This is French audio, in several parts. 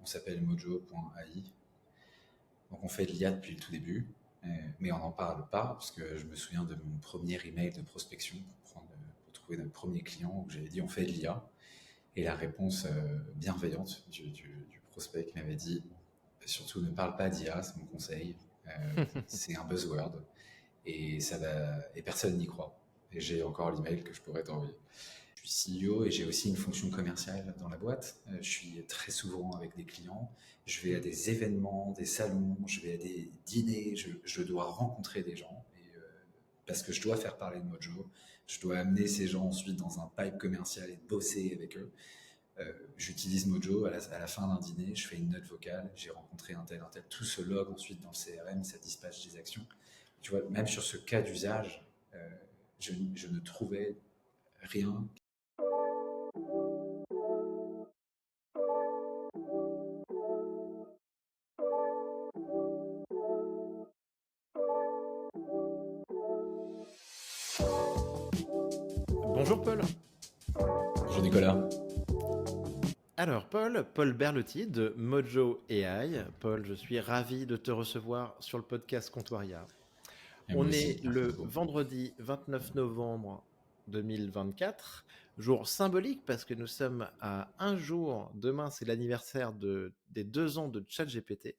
s'appelle mojo.ai. Donc on fait de l'IA depuis le tout début, mais on n'en parle pas parce que je me souviens de mon premier email de prospection pour trouver notre premier client où j'avais dit on fait de l'IA. Et la réponse bienveillante du prospect qui m'avait dit surtout ne parle pas d'IA, c'est mon conseil. C'est un buzzword et personne n'y croit. Et j'ai encore l'email que je pourrais t'envoyer. Je suis CEO et j'ai aussi une fonction commerciale dans la boîte. Je suis très souvent avec des clients. Je vais à des événements, des salons, je vais à des dîners. Je dois rencontrer des gens parce que je dois faire parler de Mojo. Je dois amener ces gens ensuite dans un pipe commercial et bosser avec eux. J'utilise Mojo à la fin d'un dîner, je fais une note vocale, j'ai rencontré un tel, tout se log ensuite dans le CRM, ça dispatche des actions. Tu vois, même sur ce cas d'usage, je ne trouvais rien. Bonjour Paul. Bonjour Nicolas. Alors Paul Berlotti de Mojo AI. Paul, je suis ravi de te recevoir sur le podcast Comptoiria. On est le vendredi 29 novembre 2024, jour symbolique parce que nous sommes à un jour, demain c'est l'anniversaire des 2 ans de ChatGPT.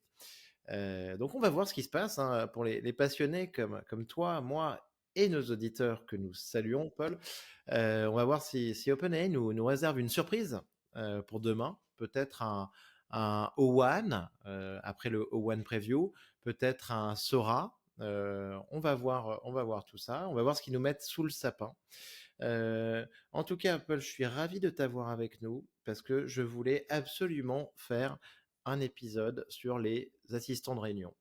Donc on va voir ce qui se passe pour les passionnés comme toi, moi et nos auditeurs que nous saluons, Paul. On va voir si OpenAI nous réserve une surprise pour demain, peut-être un O1 après le O1 Preview, peut-être un Sora. On va voir tout ça, on va voir ce qu'ils nous mettent sous le sapin. En tout cas, Paul, je suis ravi de t'avoir avec nous parce que je voulais absolument faire un épisode sur les assistants de réunion,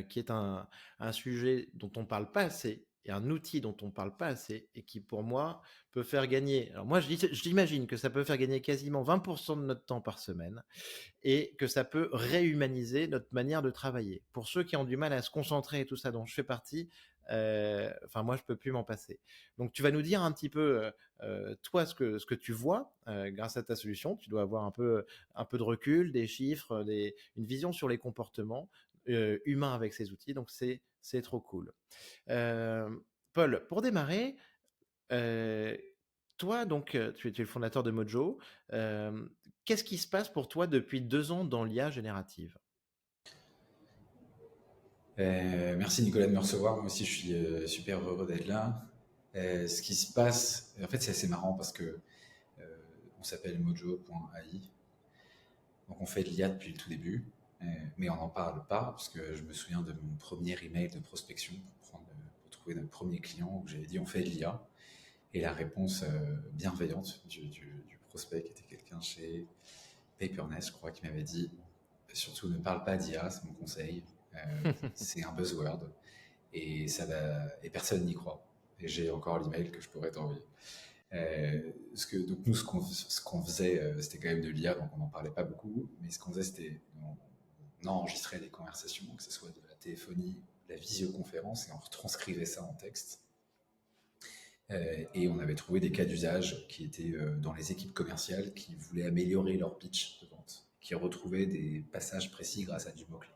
qui est un sujet dont on parle pas assez et un outil dont on parle pas assez et qui, pour moi, peut faire gagner. Alors moi, j'imagine que ça peut faire gagner quasiment 20% de notre temps par semaine et que ça peut réhumaniser notre manière de travailler. Pour ceux qui ont du mal à se concentrer et tout ça, dont je fais partie, moi, je peux plus m'en passer. Donc, tu vas nous dire un petit peu, toi, ce que tu vois grâce à ta solution. Tu dois avoir un peu de recul, des chiffres, une vision sur les comportements humains avec ces outils. Donc, c'est trop cool. Paul, pour démarrer, toi, donc, tu es le fondateur de Mojo. Qu'est-ce qui se passe pour toi depuis 2 ans dans l'IA générative? Merci Nicolas de me recevoir. Moi aussi, je suis super heureux d'être là. Ce qui se passe, en fait, c'est assez marrant parce que on s'appelle mojo.ai. Donc on fait de l'IA depuis le tout début, mais on n'en parle pas parce que je me souviens de mon premier email de prospection pour trouver notre premier client où j'avais dit on fait de l'IA. Et la réponse bienveillante du prospect qui était quelqu'un chez Papernest, je crois, qui m'avait dit surtout ne parle pas d'IA, c'est mon conseil. C'est un buzzword et personne n'y croit. Et j'ai encore l'email que je pourrais t'envoyer. Donc nous, ce qu'on faisait, c'était quand même de l'IA, donc on n'en parlait pas beaucoup, mais ce qu'on faisait, c'était on enregistrait des conversations, que ce soit de la téléphonie, de la visioconférence, et on retranscrivait ça en texte. Et on avait trouvé des cas d'usage qui étaient dans les équipes commerciales qui voulaient améliorer leur pitch de vente, qui retrouvaient des passages précis grâce à du mot-clé.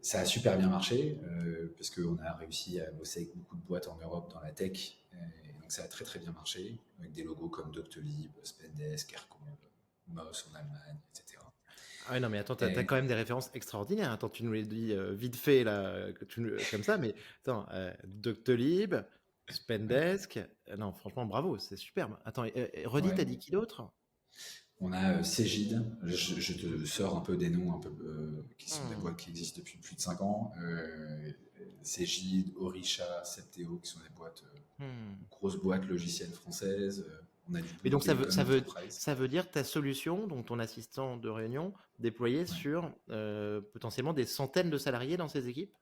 Ça a super bien marché parce qu'on a réussi à bosser avec beaucoup de boîtes en Europe dans la tech. Donc ça a très très bien marché avec des logos comme Doctolib, Spendesk, Aircom, Moss en Allemagne, etc. Ah ouais, non, mais attends, t'as quand même des références extraordinaires. Attends, tu nous les dis vite fait là, comme ça, mais attends, Doctolib, Spendesk, non, franchement, bravo, c'est superbe. Attends, redis, Ouais. t'as dit qui d'autre? On a Cegid, je te sors un peu des noms un peu, qui sont des boîtes qui existent depuis plus de 5 ans. Cegid, Orisha, Septeo, qui sont des boîtes, grosses boîtes logicielles françaises. On a du Mais donc Bouygues Enterprise. ça veut dire ta solution, donc ton assistant de réunion, déployé sur potentiellement des centaines de salariés dans ces équipes?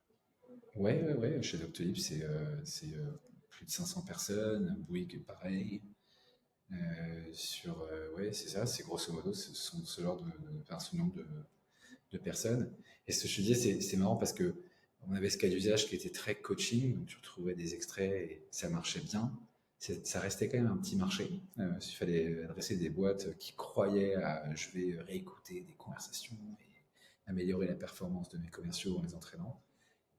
Ouais. Chez Doctolib, c'est plus de 500 personnes. Bouygues, pareil. Ouais, c'est ça, c'est grosso modo ce nombre de personnes. Et ce que je te disais, c'est marrant parce que on avait ce cas d'usage qui était très coaching, donc tu retrouvais des extraits et ça marchait bien. ça restait quand même un petit marché. Il fallait adresser des boîtes qui croyaient à je vais réécouter des conversations et améliorer la performance de mes commerciaux en les entraînant.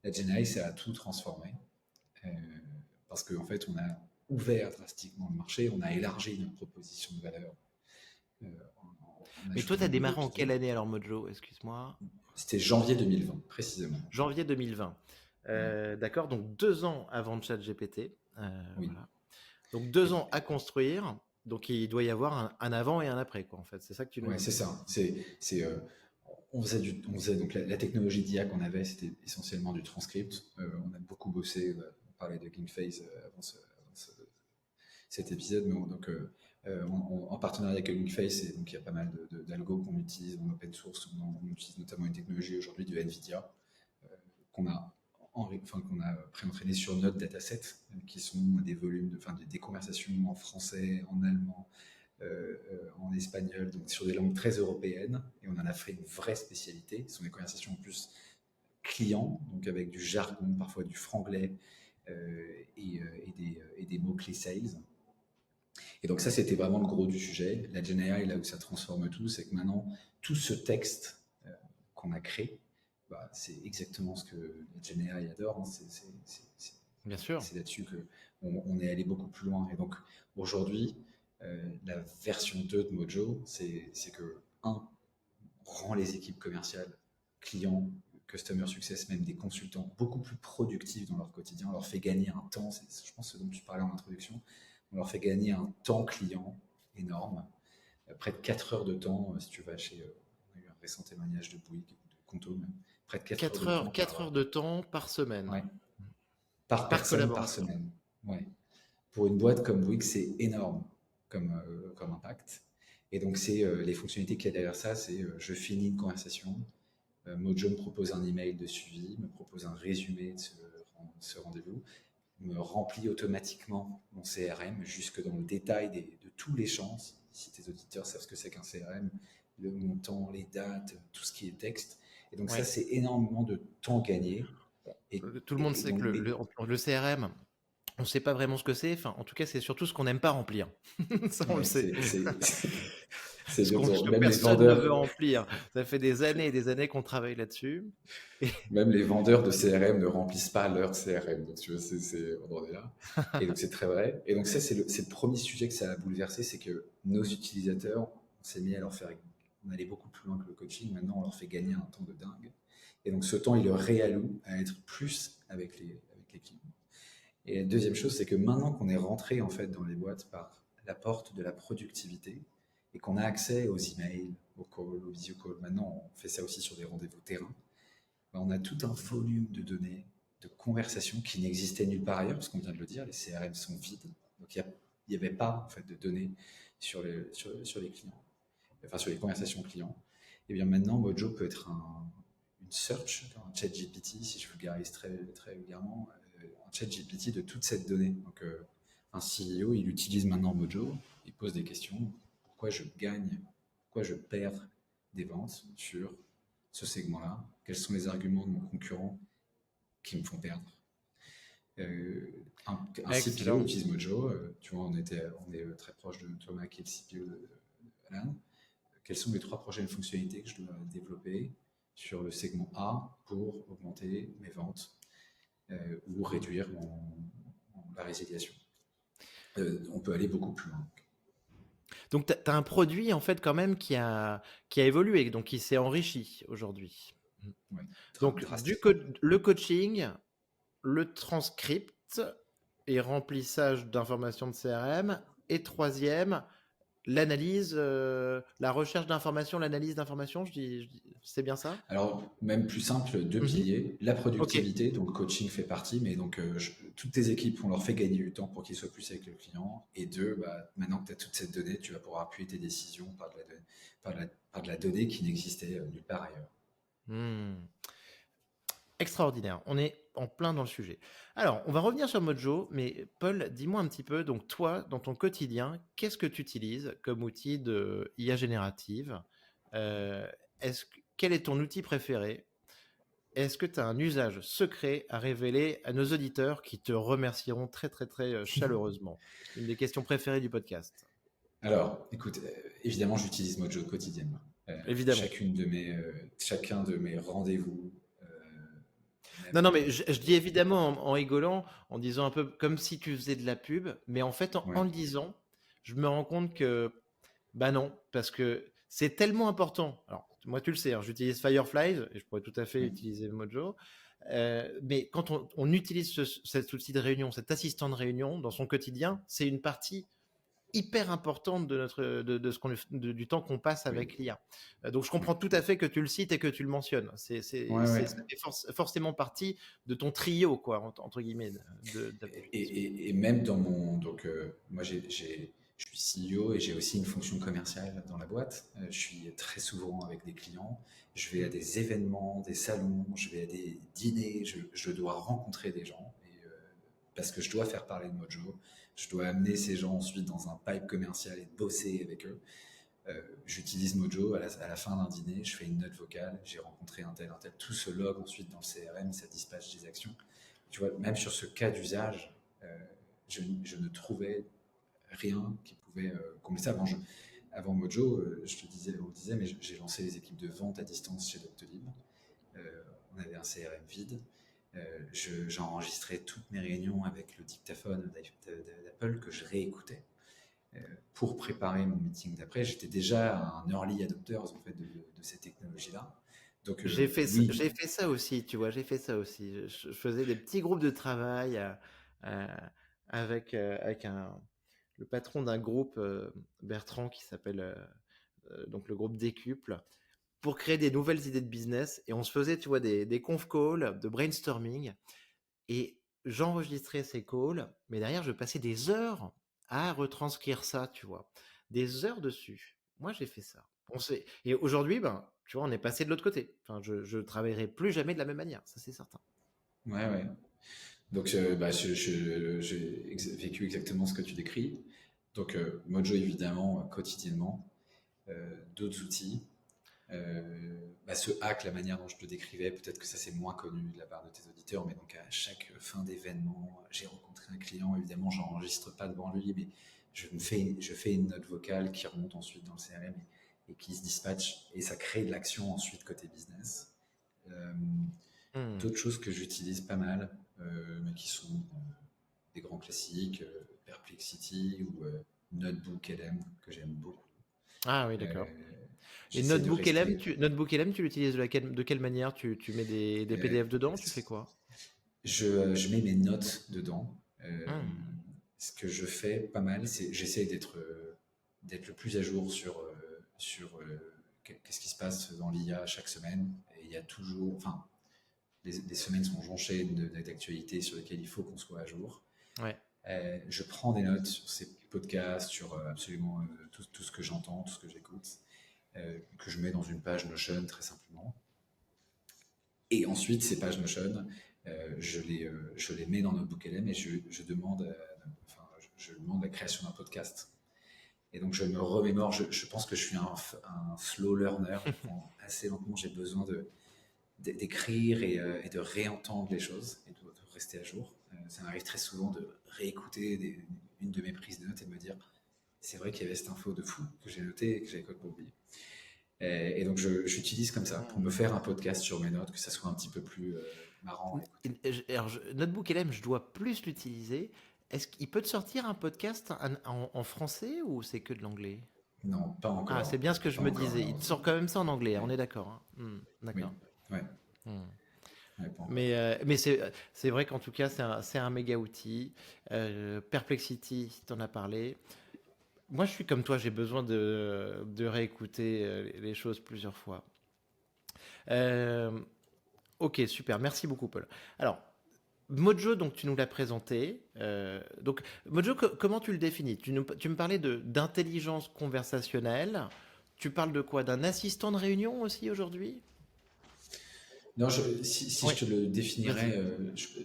La GenAI, ça a tout transformé euh, parce qu'en fait, on a ouvert drastiquement le marché, on a élargi notre proposition de valeur. En Mais toi, tu ajoutant as de nouveaux démarré en quelle piliers. année alors, Mojo? Excuse-moi. C'était janvier 2020, précisément. Janvier 2020. Ouais. D'accord, donc 2 ans avant ChatGPT. Oui. Voilà. Donc 2 ans Et, à construire. Donc il doit y avoir un avant et un après, quoi, en fait. C'est ça que tu nous ouais, dis. c'est ça. On faisait donc la technologie d'IA qu'on avait, c'était essentiellement du transcript. On a beaucoup bossé, on parlait de GameFace cet épisode, mais en partenariat avec GameFace, et donc il y a pas mal d'algos qu'on utilise en open source. On utilise notamment une technologie aujourd'hui du NVIDIA qu'on a qu'on a pré-entraîné sur notre dataset, qui sont des volumes, des conversations en français, en allemand, en espagnol, donc sur des langues très européennes, et on en a fait une vraie spécialité. Ce sont des conversations en plus clients, donc avec du jargon, parfois du franglais, et des mots-clés sales. Et donc ça, c'était vraiment le gros du sujet. La GenAI, là où ça transforme tout, c'est que maintenant, tout ce texte qu'on a créé, c'est exactement ce que la GenAI adore. Hein. Bien sûr. C'est là-dessus qu'on est allé beaucoup plus loin. Et donc aujourd'hui, la version 2 de Mojo, c'est que, rend les équipes commerciales, clients, customer success, même des consultants, beaucoup plus productifs dans leur quotidien. On leur fait gagner un temps, je pense ce dont tu parlais en introduction, on leur fait gagner un temps client énorme, près de 4 heures de temps, si tu vas chez... on a eu un récent témoignage de Bouygues, de Conto même, près de 4 heures 4 de temps heures, 4 heures de temps par semaine. ouais, par Par personne par collaborateur. semaine. Ouais. Pour une boîte comme Bouygues, c'est énorme comme impact. Et donc, les fonctionnalités qu'il y a derrière ça, c'est je finis une conversation, Mojo me propose un email de suivi, me propose un résumé de ce rendez-vous, me remplit automatiquement mon CRM jusque dans le détail de tous les champs. Si tes auditeurs savent ce que c'est qu'un CRM, le montant, les dates, tout ce qui est texte. Et donc ça, Ouais. c'est énormément de temps gagné. Tout le monde sait que le CRM, on ne sait pas vraiment ce que c'est. Enfin, en tout cas, c'est surtout ce qu'on n'aime pas remplir. Ça, on le Ouais, sait. c'est Ce que même les personne ne veut vendeurs, remplir. Ça fait des années et des années qu'on travaille là-dessus. Et... même les vendeurs de CRM ne remplissent pas leur CRM. Donc, tu vois, on en est là. Et donc, c'est très vrai. Et donc, ça, c'est le premier sujet que ça a bouleversé, c'est que nos utilisateurs, on s'est mis à leur faire, on allait beaucoup plus loin que le coaching. Maintenant, on leur fait gagner un temps de dingue. Et donc, ce temps, il le réalloue à être plus avec les clients. Et la deuxième chose, c'est que maintenant qu'on est rentré, en fait, dans les boîtes par la porte de la productivité, et qu'on a accès aux emails, aux calls, aux visio calls, maintenant, on fait ça aussi sur des rendez-vous terrain, on a tout un volume de données, de conversations qui n'existaient nulle part ailleurs, parce qu'on vient de le dire, les CRM sont vides. Donc, il n'y avait pas en fait, de données sur les clients, enfin sur les conversations clients. Et bien maintenant, Mojo peut être une search, un chat GPT, si je vulgarise très, très vulgairement, un chat GPT de toute cette donnée. Donc, un CEO, il utilise maintenant Mojo, il pose des questions. Pourquoi je gagne, pourquoi je perds des ventes sur ce segment-là? Quels sont les arguments de mon concurrent qui me font perdre? Un CPO Excellent. utilise Mojo. Tu vois, on est très proche de Thomas, qui est le CPO d'Alan. Quelles sont les 3 prochaines fonctionnalités que je dois développer sur le segment A pour augmenter mes ventes ou réduire la résiliation? On peut aller beaucoup plus loin. Donc, tu as un produit, en fait, quand même, qui a évolué, donc qui s'est enrichi aujourd'hui. Ouais, Donc, le coaching, le transcript et remplissage d'informations de CRM. Et troisième, l'analyse, la recherche d'informations, l'analyse d'informations, c'est bien ça? Alors, même plus simple, 2 piliers. La Ok. productivité, donc coaching fait partie, mais donc toutes tes équipes, on leur fait gagner du temps pour qu'ils soient plus avec le client. Et 2, maintenant que tu as toute cette donnée, tu vas pouvoir appuyer tes décisions par de la donnée qui n'existait nulle part ailleurs. Extraordinaire. On est en plein dans le sujet. Alors, on va revenir sur Mojo, mais Paul, dis-moi un petit peu, donc toi, dans ton quotidien, qu'est-ce que tu utilises comme outil de IA générative? Quel est ton outil préféré? est-ce que tu as un usage secret à révéler à nos auditeurs qui te remercieront très, très, très chaleureusement? Une des questions préférées du podcast. Alors, écoute, évidemment, j'utilise Mojo quotidiennement. Évidemment. Chacun de mes rendez-vous, Non, même, non, mais je dis évidemment en rigolant, en disant un peu comme si tu faisais de la pub, mais en fait, en ouais. le disant, je me rends compte que, bah non, parce que c'est tellement important. Alors, moi, tu le sais, hein, j'utilise Fireflies et je pourrais tout à fait Ouais. utiliser Mojo. Mais quand on utilise cet outil de réunion, cet assistant de réunion dans son quotidien, c'est une partie hyper importante de du temps qu'on passe Oui. avec l'IA. Donc je Oui. comprends tout à fait que tu le cites et que tu le mentionnes. Ouais, ouais. Ça fait forcément partie de ton trio, quoi, entre guillemets. D'applications. Et même dans mon. Donc, moi, je suis CEO et j'ai aussi une fonction commerciale dans la boîte. Je suis très souvent avec des clients. Je vais à des événements, des salons, je vais à des dîners. Je dois rencontrer des gens parce que je dois faire parler de Mojo. Je dois amener ces gens ensuite dans un pipe commercial et bosser avec eux. J'utilise Mojo à la fin d'un dîner, je fais une note vocale, j'ai rencontré un tel, tout se log ensuite dans le CRM, ça dispatche des actions. Tu vois, même sur ce cas d'usage, je ne trouvais rien qui pouvait combler ça. Avant Mojo, on le disait, mais j'ai lancé les équipes de vente à distance chez Doctolib. On avait un CRM vide. J'enregistrais toutes mes réunions avec le dictaphone d'Apple que je réécoutais pour préparer mon meeting d'après. J'étais déjà un early adopter en fait, de ces technologies-là. Donc, oui. J'ai fait ça aussi, tu vois, j'ai fait ça aussi. Je faisais des petits groupes de travail avec le patron d'un groupe, Bertrand, qui s'appelle donc le groupe Décuple, pour créer des nouvelles idées de business. Et on se faisait, tu vois, des conf calls, de brainstorming. Et j'enregistrais ces calls, mais derrière, je passais des heures à retranscrire ça, tu vois. Des heures dessus. Moi, j'ai fait ça. Et aujourd'hui, ben, tu vois, on est passé de l'autre côté. Enfin, je travaillerai plus jamais de la même manière, ça c'est certain. Ouais, ouais. Donc, j'ai vécu exactement ce que tu décris. Donc, Mojo, évidemment, quotidiennement. D'autres outils. Ce hack, la manière dont je te décrivais, peut-être que ça c'est moins connu de la part de tes auditeurs, mais donc à chaque fin d'événement, j'ai rencontré un client, évidemment j'enregistre pas devant lui, mais je fais une note vocale qui remonte ensuite dans le CRM et qui se dispatche, et ça crée de l'action ensuite côté business. D'autres choses que j'utilise pas mal, mais qui sont des grands classiques, Perplexity ou Notebook LM, que j'aime beaucoup. Ah oui, d'accord. Et J'essaie de rester. Notebook LM, tu l'utilises de quelle manière? Tu mets des Euh, PDF dedans? Tu fais quoi? je mets mes notes dedans. Hmm. Ce que je fais pas mal, c'est j'essaie d'être le plus à jour sur qu'est-ce qui se passe dans l'IA chaque semaine. Et il y a toujours, enfin, les semaines sont jonchées d'actualités sur lesquelles il faut qu'on soit à jour. Ouais. Je prends des notes sur ces podcasts, sur absolument tout ce que j'entends, tout ce que j'écoute, que je mets dans une page Notion très simplement. Et ensuite, ces pages Notion, je les mets dans Notebook LM et je demande la création d'un podcast. Et donc, je me remémore, je pense que je suis un slow learner, j'apprends assez lentement, j'ai besoin d'écrire et de réentendre les choses et de rester à jour. Ça m'arrive très souvent de réécouter une de mes prises de notes et de me dire c'est vrai qu'il y avait cette info de fou que j'ai notée et que j'avais complètement oublié. Et donc, j'utilise comme ça pour me faire un podcast sur mes notes, que ça soit un petit peu plus marrant à écouter. Alors, Notebook LM, je dois plus l'utiliser. Est-ce qu'il peut te sortir un podcast en français ou c'est que de l'anglais? Non, pas Ah, c'est encore. bien ce que je Pas me encore, disais. Il te malheureusement. sort quand même ça en anglais, hein, on Ouais. est d'accord, hein. Oui, D'accord. ouais. Hmm. Ouais, pas encore. Mais c'est vrai qu'en tout cas, c'est un méga outil. Perplexity, tu en as parlé. Moi, je suis comme toi, j'ai besoin de réécouter les choses plusieurs fois. Euh, ok, super, merci beaucoup, Paul. Alors, Mojo, donc tu nous l'as présenté. Donc, Mojo, comment tu le définis? Tu me parlais d'intelligence conversationnelle. Tu parles de quoi? D'un assistant de réunion aussi aujourd'hui? Non, si Oui, je te le vas-y. définirais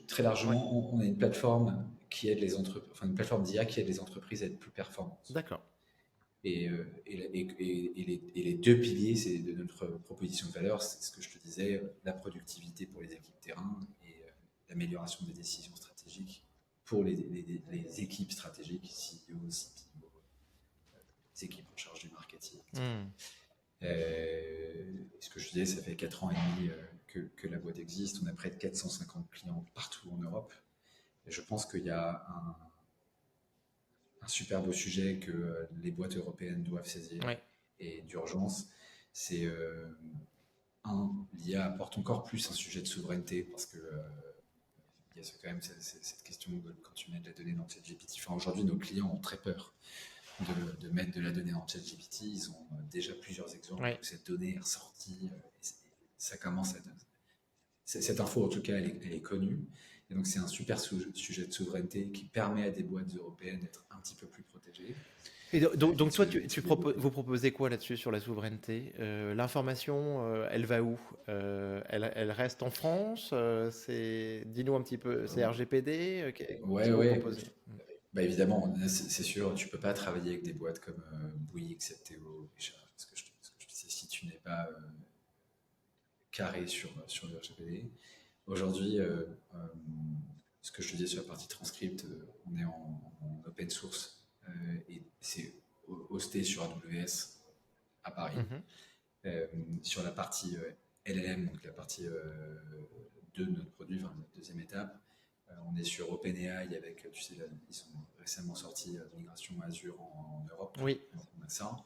très Ouais, largement, on a une plateforme qui aide les entreprises, enfin une plateforme d'IA qui aide les entreprises à être plus performantes. d'accord. Et les deux piliers de notre proposition proposition de valeur, c'est ce que je te disais, la productivité pour les équipes terrain et l'amélioration des décisions stratégiques pour les équipes stratégiques, CEO, CPO, les équipes en charge du marketing, etc. Ce que je disais, ça fait 4 ans et demi que la boîte existe. On a près de 450 clients partout en Europe. Et je pense qu'il y a un super beau sujet que les boîtes européennes doivent saisir et d'urgence. C'est l'IA apporte encore plus un sujet de souveraineté parce que il y a quand même cette question de quand tu mets de la donnée dans ChatGPT. Enfin, aujourd'hui, nos clients ont très peur de mettre de la donnée dans ChatGPT. Ils ont déjà plusieurs exemples où cette donnée est ressortie. Ça commence à... Cette info, en tout cas, elle est connue. Et donc, c'est un super sujet de souveraineté qui permet à des boîtes européennes d'être un petit peu plus protégées. Et donc toi, vous proposez quoi là-dessus sur la souveraineté? L'information, elle va où? Elle reste en France? Dis-nous un petit peu, c'est RGPD? Qu'est-ce que vous proposez? Bah évidemment, c'est sûr, tu peux pas travailler avec des boîtes comme Bouygues, Septéo, parce que je te disais, si tu n'es pas carré sur le RGPD. Aujourd'hui, ce que je te disais sur la partie transcript, on est en open source et c'est hosté sur AWS à Paris. Sur la partie LLM, donc la partie 2 de notre produit, enfin, la deuxième étape, on est sur OpenAI avec, tu sais, ils sont récemment sortis migration Azure en Europe. Oui. On a ça.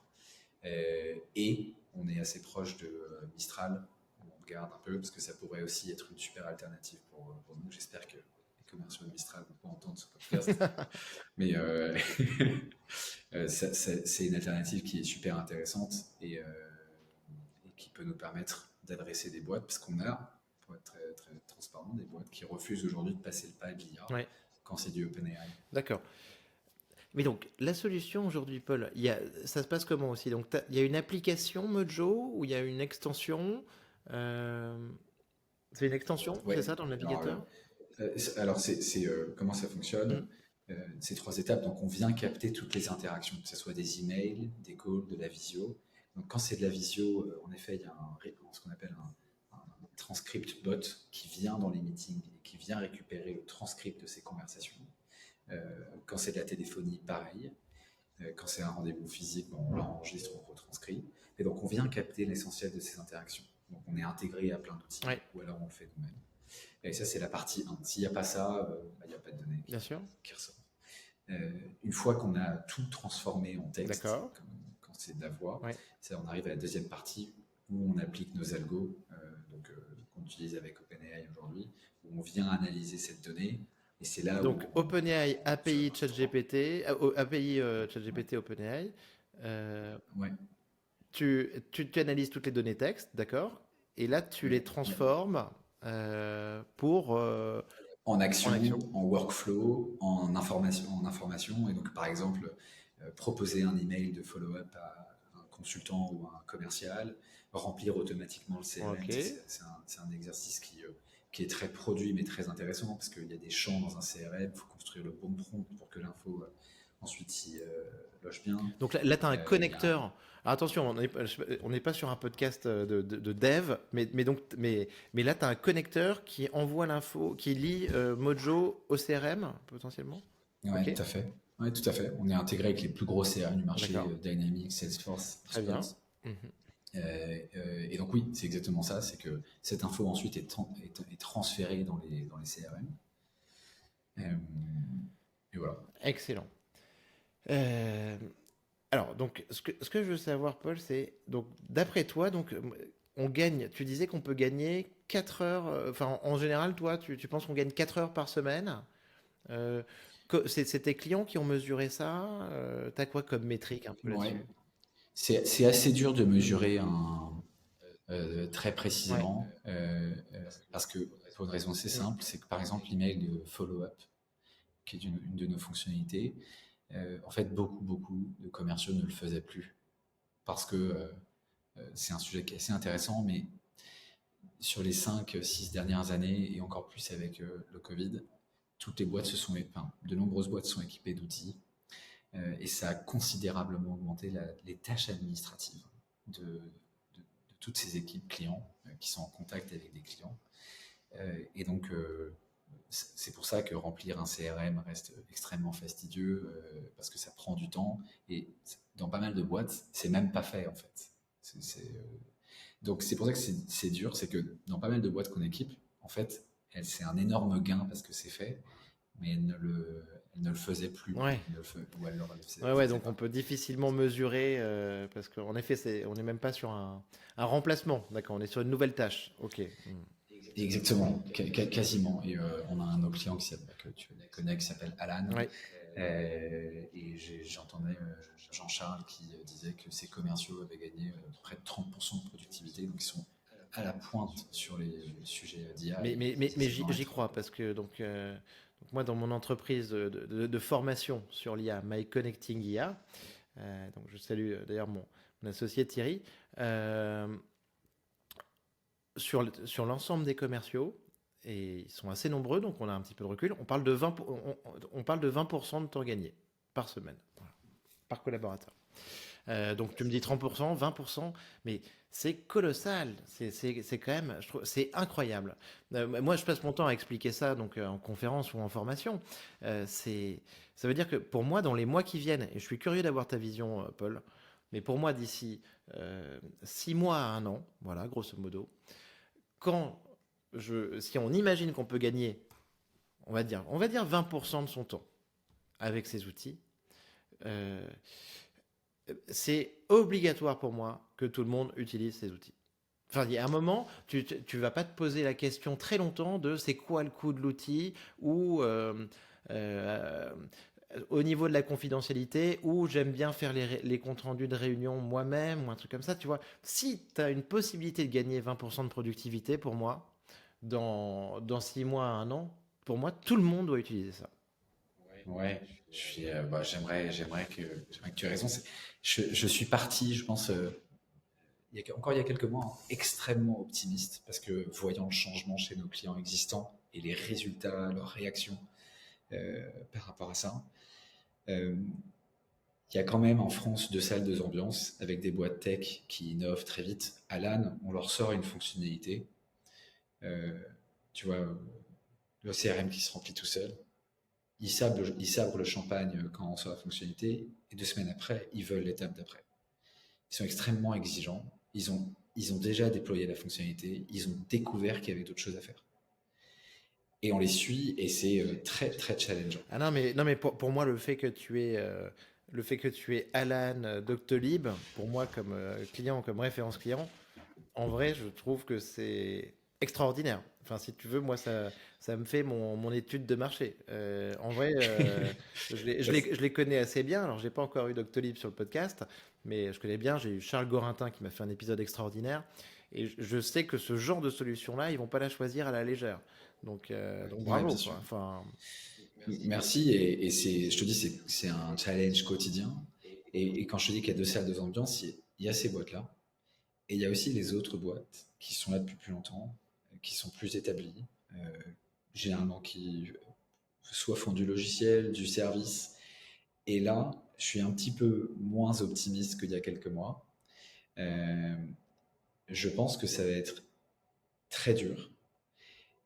Et on est assez proche de Mistral. On regarde un peu parce que ça pourrait aussi être une super alternative pour nous. J'espère que les commerciaux de Mistral vont pas entendre ce podcast. Mais c'est une alternative qui est super intéressante et qui peut nous permettre d'adresser des boîtes parce qu'on a, pour être très, très transparent, des boîtes qui refusent aujourd'hui de passer le pas de l'IA quand c'est du OpenAI. D'accord. Mais donc, la solution aujourd'hui, Paul, ça se passe comment aussi? Donc, il y a une application Mojo ou il y a une extension? C'est une extension, c'est ça, dans le navigateur? Alors, comment ça fonctionne? Ces 3 étapes, donc on vient capter toutes les interactions, que ce soit des emails, des calls, de la visio. Donc quand c'est de la visio, en effet, il y a ce qu'on appelle un transcript bot qui vient dans les meetings et qui vient récupérer le transcript de ces conversations. Quand c'est de la téléphonie, pareil. Quand c'est un rendez-vous physique, on l'enregistre, on retranscrit. Et donc on vient capter l'essentiel de ces interactions. Donc on est intégré à plein d'outils, ou alors on le fait nous-mêmes. Et ça, c'est la partie 1. S'il n'y a pas ça, il n'y a pas de données qui ressortent. Une fois qu'on a tout transformé en texte, quand c'est de la voix, on arrive à la deuxième partie où on applique nos algos, qu'on utilise avec OpenAI aujourd'hui, où on vient analyser cette donnée. Et c'est là donc OpenAI, API ChatGPT, API ChatGPT OpenAI. Tu analyses toutes les données texte, d'accord? Et là, tu les transformes pour... en action, en workflow, en information. Et donc, par exemple, proposer un email de follow-up à un consultant ou à un commercial, remplir automatiquement le CRM. C'est un exercice qui est très produit, mais très intéressant, parce qu'il y a des champs dans un CRM, il faut construire le bon prompt pour que l'info ensuite s'y loge bien. Donc là tu as un connecteur. Alors attention, on n'est pas sur un podcast de dev, mais là tu as un connecteur qui envoie l'info, qui lie Mojo au CRM, potentiellement. Oui, tout à fait. Ouais, tout à fait. On est intégré avec les plus gros CRM du marché, Dynamics, Salesforce. Très bien. Et donc oui, c'est exactement ça, c'est que cette info ensuite est transférée dans les CRM. Et voilà. Excellent. Alors, donc, ce que je veux savoir, Paul, c'est, donc, d'après toi, donc, on gagne, tu disais qu'on peut gagner 4 heures, enfin, en général, toi, tu penses qu'on gagne 4 heures par semaine? C'est tes clients qui ont mesuré ça? Tu as quoi comme métrique un peu là-dessus? C'est assez dur de mesurer très précisément, parce que, pour une raison assez simple, c'est que, par exemple, l'email de follow-up, qui est une de nos fonctionnalités, en fait, beaucoup de commerciaux ne le faisaient plus parce que c'est un sujet qui est assez intéressant, mais sur les 5-6 dernières années et encore plus avec le Covid, toutes les boîtes de nombreuses boîtes sont équipées d'outils et ça a considérablement augmenté les tâches administratives de toutes ces équipes clients qui sont en contact avec des clients. Et donc, c'est pour ça que remplir un CRM reste extrêmement fastidieux parce que ça prend du temps. Et dans pas mal de boîtes, c'est même pas fait en fait. Donc, c'est pour ça que c'est dur. C'est que dans pas mal de boîtes qu'on équipe, en fait, c'est un énorme gain parce que c'est fait, mais elle ne le faisait plus. Ouais. Ou alors elle le Ouais, faisait donc on pas. peut difficilement mesurer parce qu'en effet, on n'est même pas sur un remplacement. D'accord, on est sur une nouvelle tâche. Ok. Exactement, quasiment. Et on a un de nos clients que tu connais qui s'appelle Alan. Ouais. Et j'entendais Jean-Charles qui disait que ses commerciaux avaient gagné près de 30% de productivité. Donc ils sont à la pointe sur les sujets d'IA. Mais j'y crois parce que donc moi dans mon entreprise de formation sur l'IA, My Connecting IA, donc je salue d'ailleurs mon associé Thierry, sur l'ensemble des commerciaux, et ils sont assez nombreux, donc on a un petit peu de recul, on parle de 20% de temps gagné par semaine, voilà, par collaborateur. Donc tu me dis 30%, 20%, mais c'est colossal, c'est quand même, je trouve, c'est incroyable. Moi, je passe mon temps à expliquer ça donc en conférence ou en formation. Ça veut dire que pour moi, dans les mois qui viennent, et je suis curieux d'avoir ta vision, Paul, mais pour moi, d'ici 6 mois à 1 an, voilà, grosso modo, si on imagine qu'on peut gagner, on va dire 20% de son temps avec ces outils, c'est obligatoire pour moi que tout le monde utilise ces outils. Enfin, il y a un moment, tu vas pas te poser la question très longtemps de c'est quoi le coût de l'outil ou euh, au niveau de la confidentialité ou j'aime bien faire les comptes rendus de réunion moi-même ou un truc comme ça, tu vois. Si tu as une possibilité de gagner 20% de productivité, pour moi, dans 6 mois à 1 an, pour moi, tout le monde doit utiliser ça. Ouais, j'aimerais que tu aies raison. Je suis parti, je pense, encore il y a quelques mois, hein, extrêmement optimiste parce que voyant le changement chez nos clients existants et les résultats, leurs réactions par rapport à ça, euh, il y a quand même en France 2 salles, 2 ambiances avec des boîtes tech qui innovent très vite. Alan, on leur sort une fonctionnalité, euh, tu vois, le CRM qui se remplit tout seul. Ils sabrent le champagne quand on sort la fonctionnalité et 2 semaines après, ils veulent l'étape d'après. Ils sont extrêmement exigeants. Ils ont déjà déployé la fonctionnalité. Ils ont découvert qu'il y avait d'autres choses à faire. Et on les suit et c'est très, très challengeant. Ah non, mais pour moi, le fait que tu es Alan Doctolib, pour moi, comme client, comme référence client, en vrai, je trouve que c'est extraordinaire. Enfin, si tu veux, moi, ça me fait mon étude de marché. En vrai, je les connais assez bien. Alors, j'ai pas encore eu Doctolib sur le podcast, mais je connais bien. J'ai eu Charles Gorintin qui m'a fait un épisode extraordinaire. Et je sais que ce genre de solution-là, ils vont pas la choisir à la légère. Donc Ouais, bravo, bien sûr. quoi. Enfin, Merci. Et je te dis, c'est un challenge quotidien. Et quand je te dis qu'il y a 2 salles, 2 ambiances, il y a ces boîtes-là. Et il y a aussi les autres boîtes qui sont là depuis plus longtemps, qui sont plus établies, généralement qui soit font du logiciel, du service. Et là, je suis un petit peu moins optimiste qu'il y a quelques mois. Euh, je pense que ça va être très dur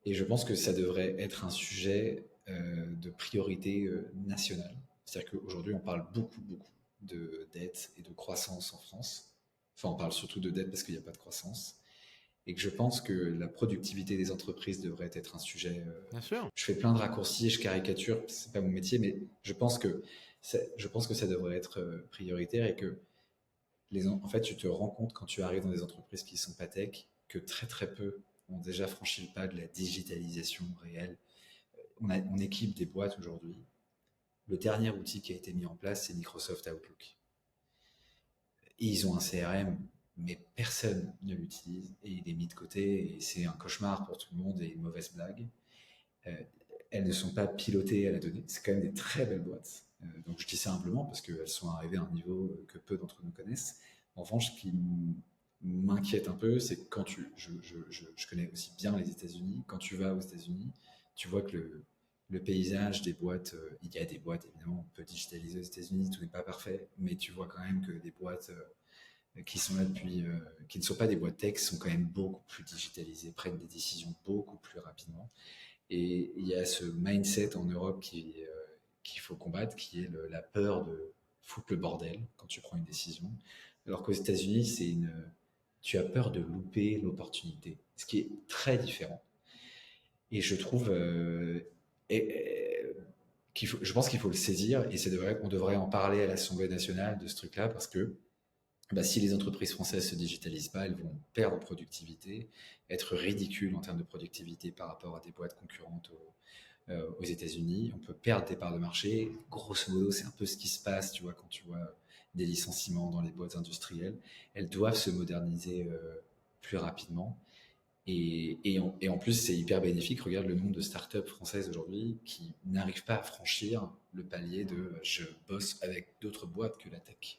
et je pense que ça devrait être un sujet de priorité nationale. C'est-à-dire qu'aujourd'hui, on parle beaucoup, beaucoup de dette et de croissance en France. Enfin, on parle surtout de dette parce qu'il n'y a pas de croissance. Et que je pense que la productivité des entreprises devrait être un sujet. bien sûr. Je fais plein de raccourcis, je caricature, c'est pas mon métier, mais je pense que ça devrait être prioritaire et que en fait, tu te rends compte quand tu arrives dans des entreprises qui sont pas tech que très très peu ont déjà franchi le pas de la digitalisation réelle. On équipe des boîtes aujourd'hui. Le dernier outil qui a été mis en place, c'est Microsoft Outlook. Et ils ont un CRM, mais personne ne l'utilise et il est mis de côté et c'est un cauchemar pour tout le monde et une mauvaise blague. Euh, Elles ne sont pas pilotées à la donnée. C'est quand même des très belles boîtes. Donc je dis ça simplement parce qu'elles sont arrivées à un niveau que peu d'entre nous connaissent. En revanche, ce qui m'inquiète un peu, c'est que je connais aussi bien les États-Unis. Quand tu vas aux États-Unis, tu vois que le paysage des boîtes, il y a des boîtes, évidemment, on peut digitaliser aux États-Unis, tout n'est pas parfait, mais tu vois quand même que des boîtes qui sont là depuis, qui ne sont pas des boîtes tech, sont quand même beaucoup plus digitalisées, prennent des décisions beaucoup plus rapidement. Et il y a ce mindset en Europe qu'il faut combattre, qui est la peur de foutre le bordel quand tu prends une décision. Alors qu'aux États-Unis, tu as peur de louper l'opportunité, ce qui est très différent. Et je trouve je pense qu'il faut le saisir et on devrait en parler à l'Assemblée nationale de ce truc-là parce que si les entreprises françaises se digitalisent pas, elles vont perdre en productivité, être ridicules en termes de productivité par rapport à des boîtes concurrentes aux États-Unis. On peut perdre des parts de marché. Grosso modo, c'est un peu ce qui se passe, tu vois, quand tu vois des licenciements dans les boîtes industrielles. Elles doivent se moderniser plus rapidement. Et en plus, c'est hyper bénéfique. Regarde le nombre de startups françaises aujourd'hui qui n'arrivent pas à franchir le palier de je bosse avec d'autres boîtes que la tech.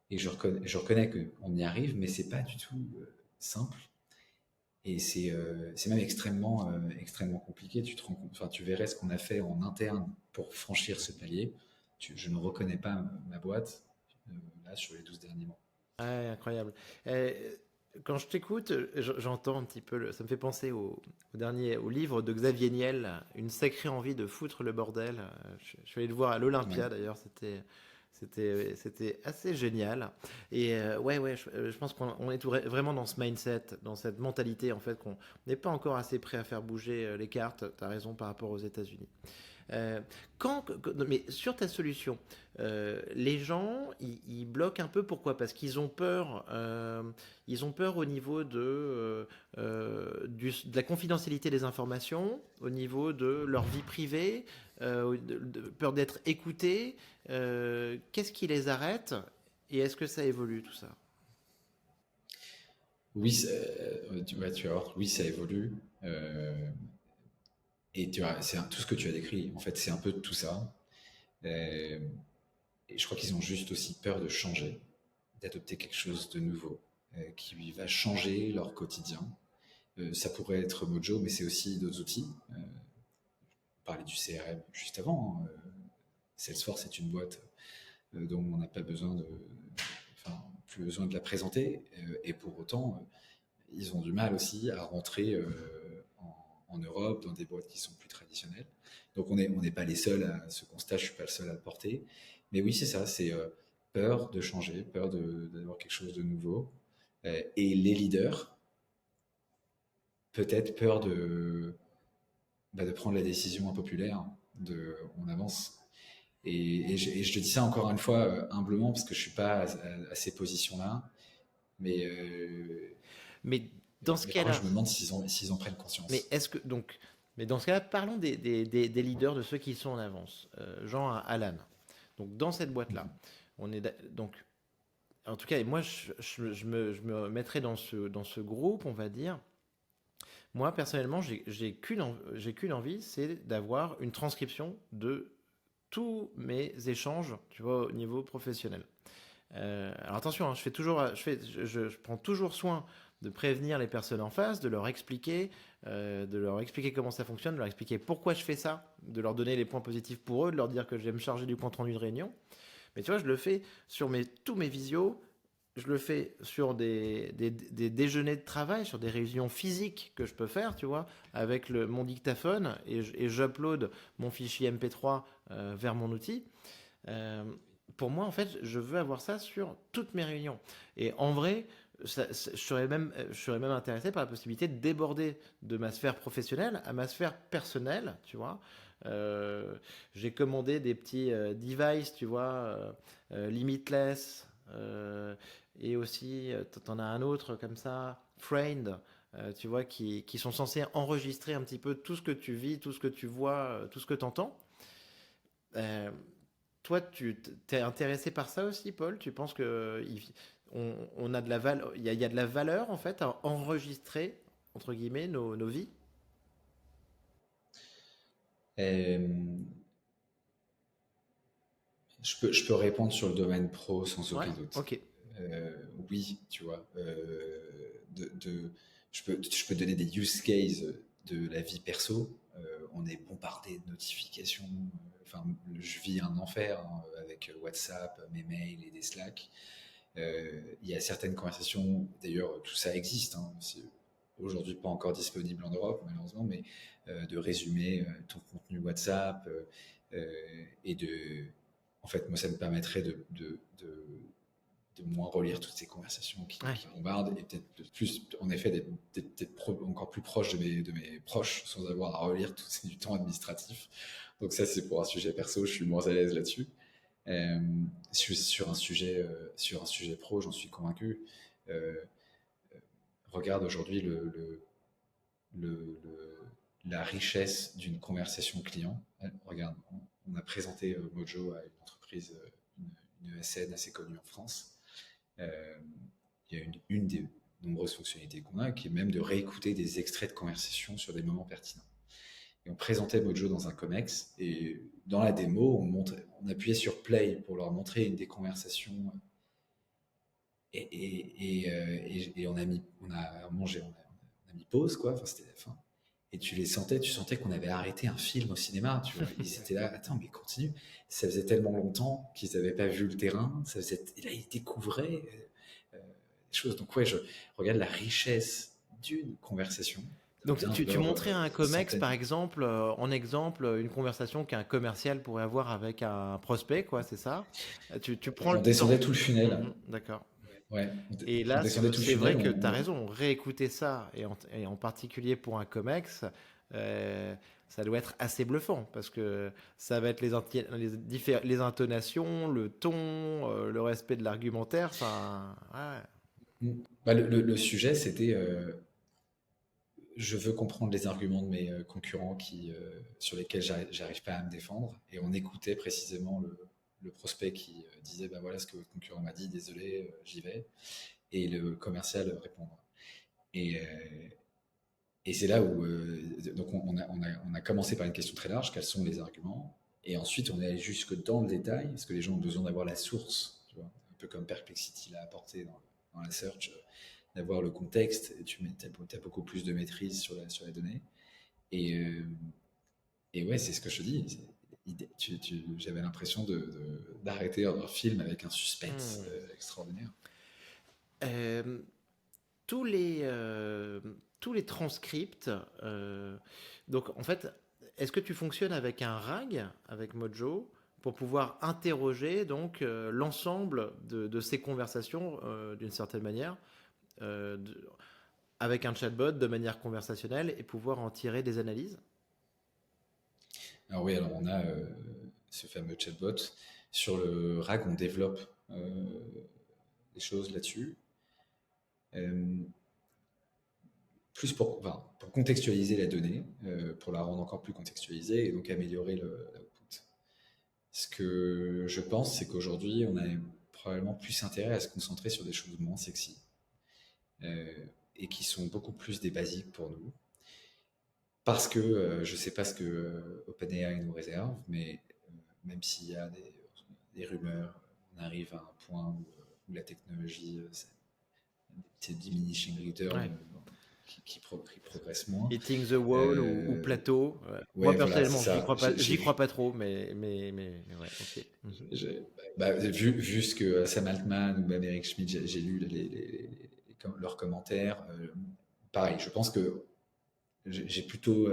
Et je reconnais qu'on y arrive, mais c'est pas du tout simple. Et c'est même extrêmement compliqué. Tu te rends compte, enfin, tu verrais ce qu'on a fait en interne pour franchir ce palier. Je ne reconnais pas ma boîte là sur les 12 derniers mois. Ouais, incroyable. Euh, Quand je t'écoute, j'entends un petit peu, ça me fait penser au livre de Xavier Niel, Une sacrée envie de foutre le bordel. Je suis allé le voir à Ouais. l'Olympia d'ailleurs, c'était assez génial. Et ouais, je pense qu'on est vraiment dans ce mindset, dans cette mentalité en fait qu'on n'est pas encore assez prêt à faire bouger les cartes. T'as raison par rapport aux États-Unis. Euh, mais sur ta solution, les gens, ils bloquent un peu. Pourquoi? Parce qu'ils ont peur. Ils ont peur au niveau de la confidentialité des informations, au niveau de leur vie privée, peur d'être écoutés. Qu'est-ce qui les arrête? Et est-ce que ça évolue tout ça? Oui, tu vas voir, oui, ça évolue. Et tout ce que tu as décrit, en fait, c'est un peu de tout ça. Euh, et je crois qu'ils ont juste aussi peur de changer, d'adopter quelque chose de nouveau, qui va changer leur quotidien. Ça pourrait être Mojo, mais c'est aussi d'autres outils. On parlait du CRM juste avant. Salesforce est une boîte dont on n'a pas besoin plus besoin de la présenter. Et pour autant, ils ont du mal aussi à rentrer en Europe dans des boîtes qui sont plus traditionnelles. Donc on n'est pas les seuls à ce constat, je suis pas le seul à le porter. Mais oui, c'est ça, c'est peur de changer, peur d'avoir quelque chose de nouveau. Et les leaders, peut-être peur de prendre la décision impopulaire, on avance. Et je te dis ça encore une fois humblement parce que je suis pas à ces positions-là. Mais, Mais dans ce mais parfois, cas-là, je me demande s'ils en prennent mais conscience. est-ce que donc, mais dans ce cas-là, parlons des leaders, de ceux qui sont en avance. Jean Alan. Donc dans cette boîte-là, donc en tout cas, et moi je me mettrais dans ce groupe, on va dire. Moi personnellement, j'ai qu'une envie, c'est d'avoir une transcription de tous mes échanges, tu vois, au niveau professionnel. Alors attention, hein, je prends toujours soin de prévenir les personnes en face, de leur expliquer comment ça fonctionne, de leur expliquer pourquoi je fais ça, de leur donner les points positifs pour eux, de leur dire que je vais me charger du compte rendu de réunion. Mais tu vois, je le fais sur tous mes visios, je le fais sur des déjeuners de travail, sur des réunions physiques que je peux faire, tu vois, avec mon dictaphone et j'upload mon fichier MP3 vers mon outil. Euh, pour moi, en fait, je veux avoir ça sur toutes mes réunions. Et en vrai, je serais même intéressé par la possibilité de déborder de ma sphère professionnelle à ma sphère personnelle, tu vois. Euh, j'ai commandé des petits devices, tu vois, limitless, et aussi, t'en as un autre comme ça, Framed, tu vois, qui sont censés enregistrer un petit peu tout ce que tu vis, tout ce que tu vois, tout ce que tu entends. Euh, Toi, tu t'es intéressé par ça aussi, Paul? Tu penses que on a de la valeur, il y a de la valeur en fait à enregistrer entre guillemets nos vies? Euh, je peux répondre sur le domaine pro sans Ouais, aucun doute. ok. Oui, tu vois. Je peux donner des use cases de la vie perso. On est bombardé de notifications. Enfin, je vis un enfer hein, avec WhatsApp, mes mails et des Slack. Il y a certaines conversations, d'ailleurs, tout ça existe, hein, c'est aujourd'hui pas encore disponible en Europe, malheureusement, mais de résumer ton contenu WhatsApp et en fait, moi, ça me permettrait de moins relire toutes ces conversations qui bombardent et peut-être plus, en effet, d'être encore plus proche de mes proches sans avoir à relire tout du temps administratif. Donc ça, c'est pour un sujet perso, je suis moins à l'aise là-dessus. Sur un sujet pro, j'en suis convaincu. Regarde aujourd'hui la richesse d'une conversation client. Regarde, on a présenté Mojo à une entreprise, une ESN assez connue en France. Il y a une des nombreuses fonctionnalités qu'on a, qui est même de réécouter des extraits de conversation sur des moments pertinents. Et on présentait Mojo dans un COMEX, et dans la démo, on appuyait sur Play pour leur montrer une des conversations, et on a mis pause, quoi. Enfin, c'était la fin. Et tu sentais qu'on avait arrêté un film au cinéma, tu vois. Ils étaient là, attends, mais continue. Ça faisait tellement longtemps qu'ils n'avaient pas vu le terrain. Et là, ils découvraient des choses. Donc, ouais, je regarde la richesse d'une conversation. Donc, tu montrais à un COMEX, par exemple, en exemple, une conversation qu'un commercial pourrait avoir avec un prospect, quoi, c'est ça? On descendait tout le funnel. D'accord. Ouais, et là, c'est vrai que tu as raison, réécouter ça, et en particulier pour un COMEX, ça doit être assez bluffant, parce que ça va être les intonations, le ton, le respect de l'argumentaire. Ouais. Bah, le sujet, c'était je veux comprendre les arguments de mes concurrents sur lesquels j'arrive pas à me défendre. Et on écoutait précisément le prospect qui disait bah voilà ce que votre concurrent m'a dit, désolé, j'y vais. Et le commercial répondre. Et c'est là où donc on a commencé par une question très large, quels sont les arguments, et ensuite on est allé jusque dans le détail, parce que les gens ont besoin d'avoir la source, tu vois, un peu comme Perplexity l'a apporté dans la search, d'avoir le contexte, et tu as beaucoup plus de maîtrise sur la donnée. Et ouais, c'est ce que je te dis. J'avais l'impression d'arrêter un film avec un suspense extraordinaire. Tous les transcripts, donc en fait, est-ce que tu fonctionnes avec un RAG, avec Mojo, pour pouvoir interroger donc l'ensemble de ces conversations d'une certaine manière, avec un chatbot de manière conversationnelle, et pouvoir en tirer des analyses? Alors oui, alors on a ce fameux chatbot. Sur le RAG, on développe des choses là-dessus. Plus pour contextualiser la donnée, pour la rendre encore plus contextualisée et donc améliorer l'output. Ce que je pense, c'est qu'aujourd'hui, on a probablement plus intérêt à se concentrer sur des choses moins sexy et qui sont beaucoup plus des basiques pour nous. Parce que je ne sais pas ce que OpenAI nous réserve, mais même s'il y a des rumeurs, on arrive à un point où la technologie, c'est diminishing return, qui progresse moins. Hitting the wall ou plateau. Moi personnellement, j'y crois pas trop, mais ouais, ok. Vu ce que Sam Altman ou Eric Schmidt, j'ai lu leurs commentaires. Pareil, je pense que j'ai plutôt